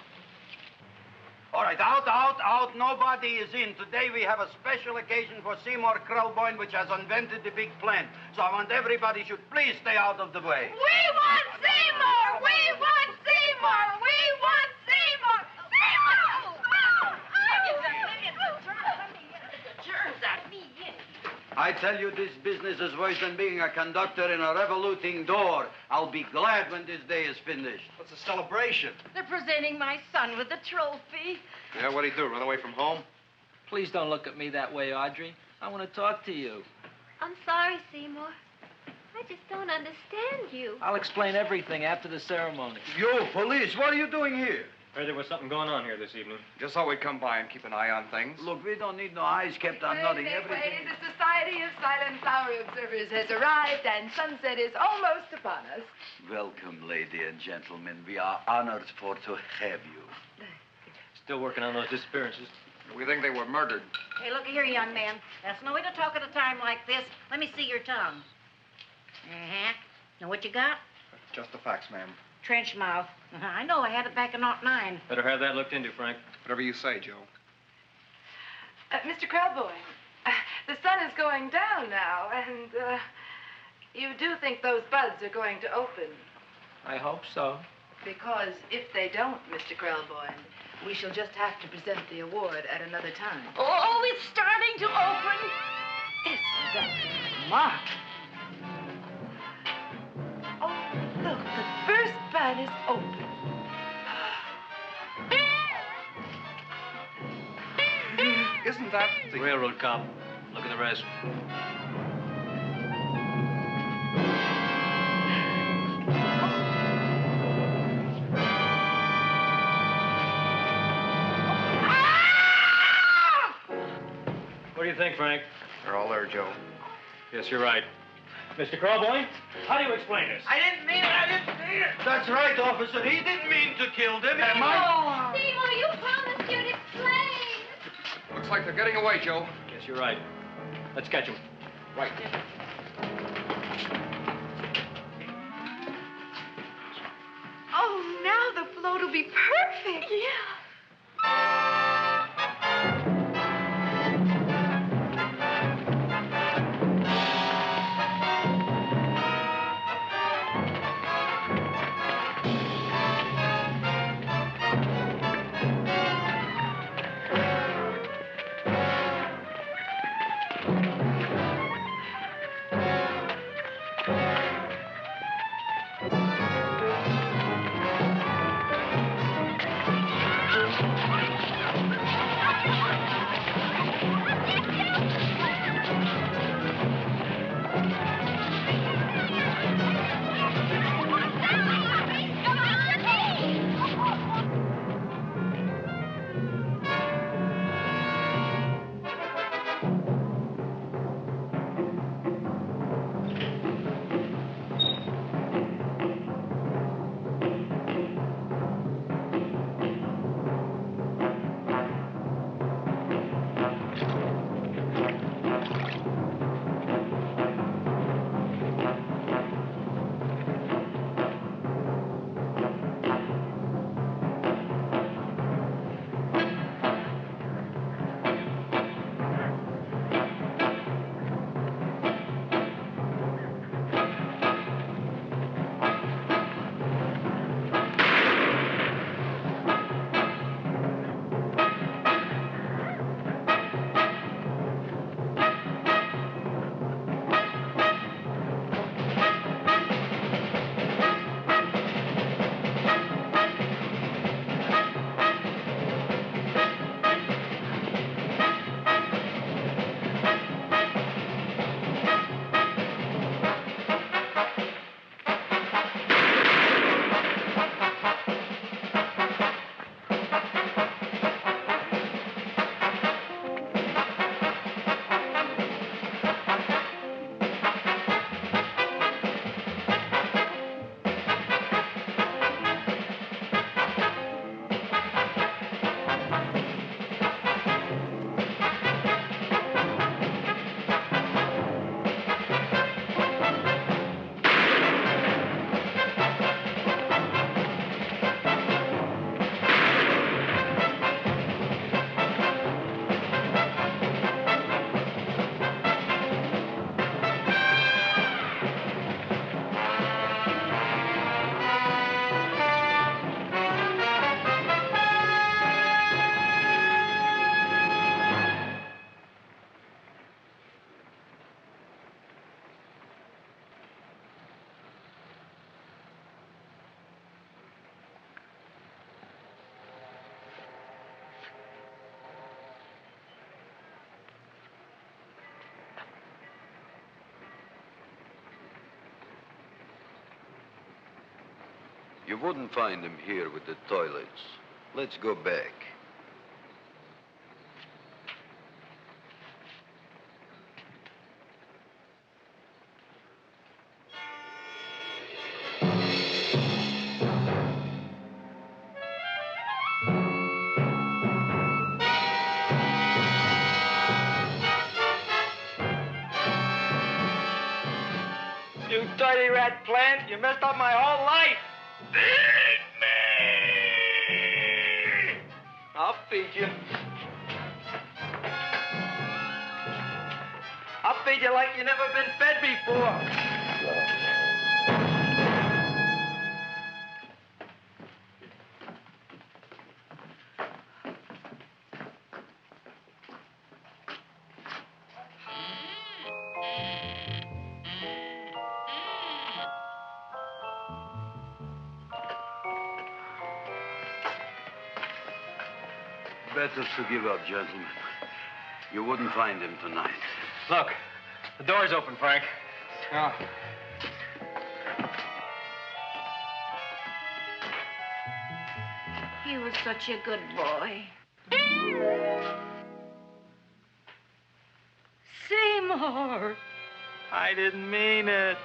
All right, out. Nobody is in. Today we have a special occasion for Seymour Krelboyne, which has invented the big plan. So I want everybody should please stay out of the way. We want Seymour! We want Seymour! We want Seymour! Seymour! I tell you, this business is worse than being a conductor in a revoluting door. I'll be glad when this day is finished. What's the celebration? They're presenting my son with a trophy. Yeah, what'd he do, run away from home? Please don't look at me that way, Audrey. I want to talk to you. I'm sorry, Seymour. I I just don't understand you. I'll explain everything after the ceremony. You, police, what are you doing here? Heard there was something going on here this evening. Just thought we'd come by and keep an eye on things. Look, we don't need no eyes kept on nothing. Everything. The Society of Silent Flower Observers has arrived, and sunset is almost upon us. Welcome, lady and gentlemen. We are honored for to have you. Still working on those disappearances. We think they were murdered. Hey, look here, young man. That's no way to talk at a time like this. Let me see your tongue. Uh-huh. Now, what you got? Just the facts, ma'am. Trench mouth. I know, I had it back in '09. Better have that looked into, Frank. Whatever you say, Joe. Mr. Krelboyne, the sun is going down now, and you do think those buds are going to open? I hope so. Because if they don't, Mr. Krelboyne, we shall just have to present the award at another time. Oh, it's starting to open. Isn't that smart? Oh, look, the first bud is open. Isn't that the railroad cop? Look at the rest. What do you think, Frank? They're all there, Joe. Yes, you're right. Mr. Krelboyne, how do you explain this? I didn't mean it. That's right, officer. He didn't mean to kill them. Am I? Seymour, you promised you'd explain. Looks like they're getting away, Joe. Yes, you're right. Let's catch them. Right. Oh, now the float will be perfect. Yeah. You wouldn't find him here with the toilets. Let's go back. You dirty rat plant, you messed up my whole life. Feed me! I'll feed you. I'll feed you like you never been fed before. Better to give up, gentlemen. You wouldn't find him tonight. Look, the door's open, Frank. Oh. He was such a good boy. Seymour! I didn't mean it.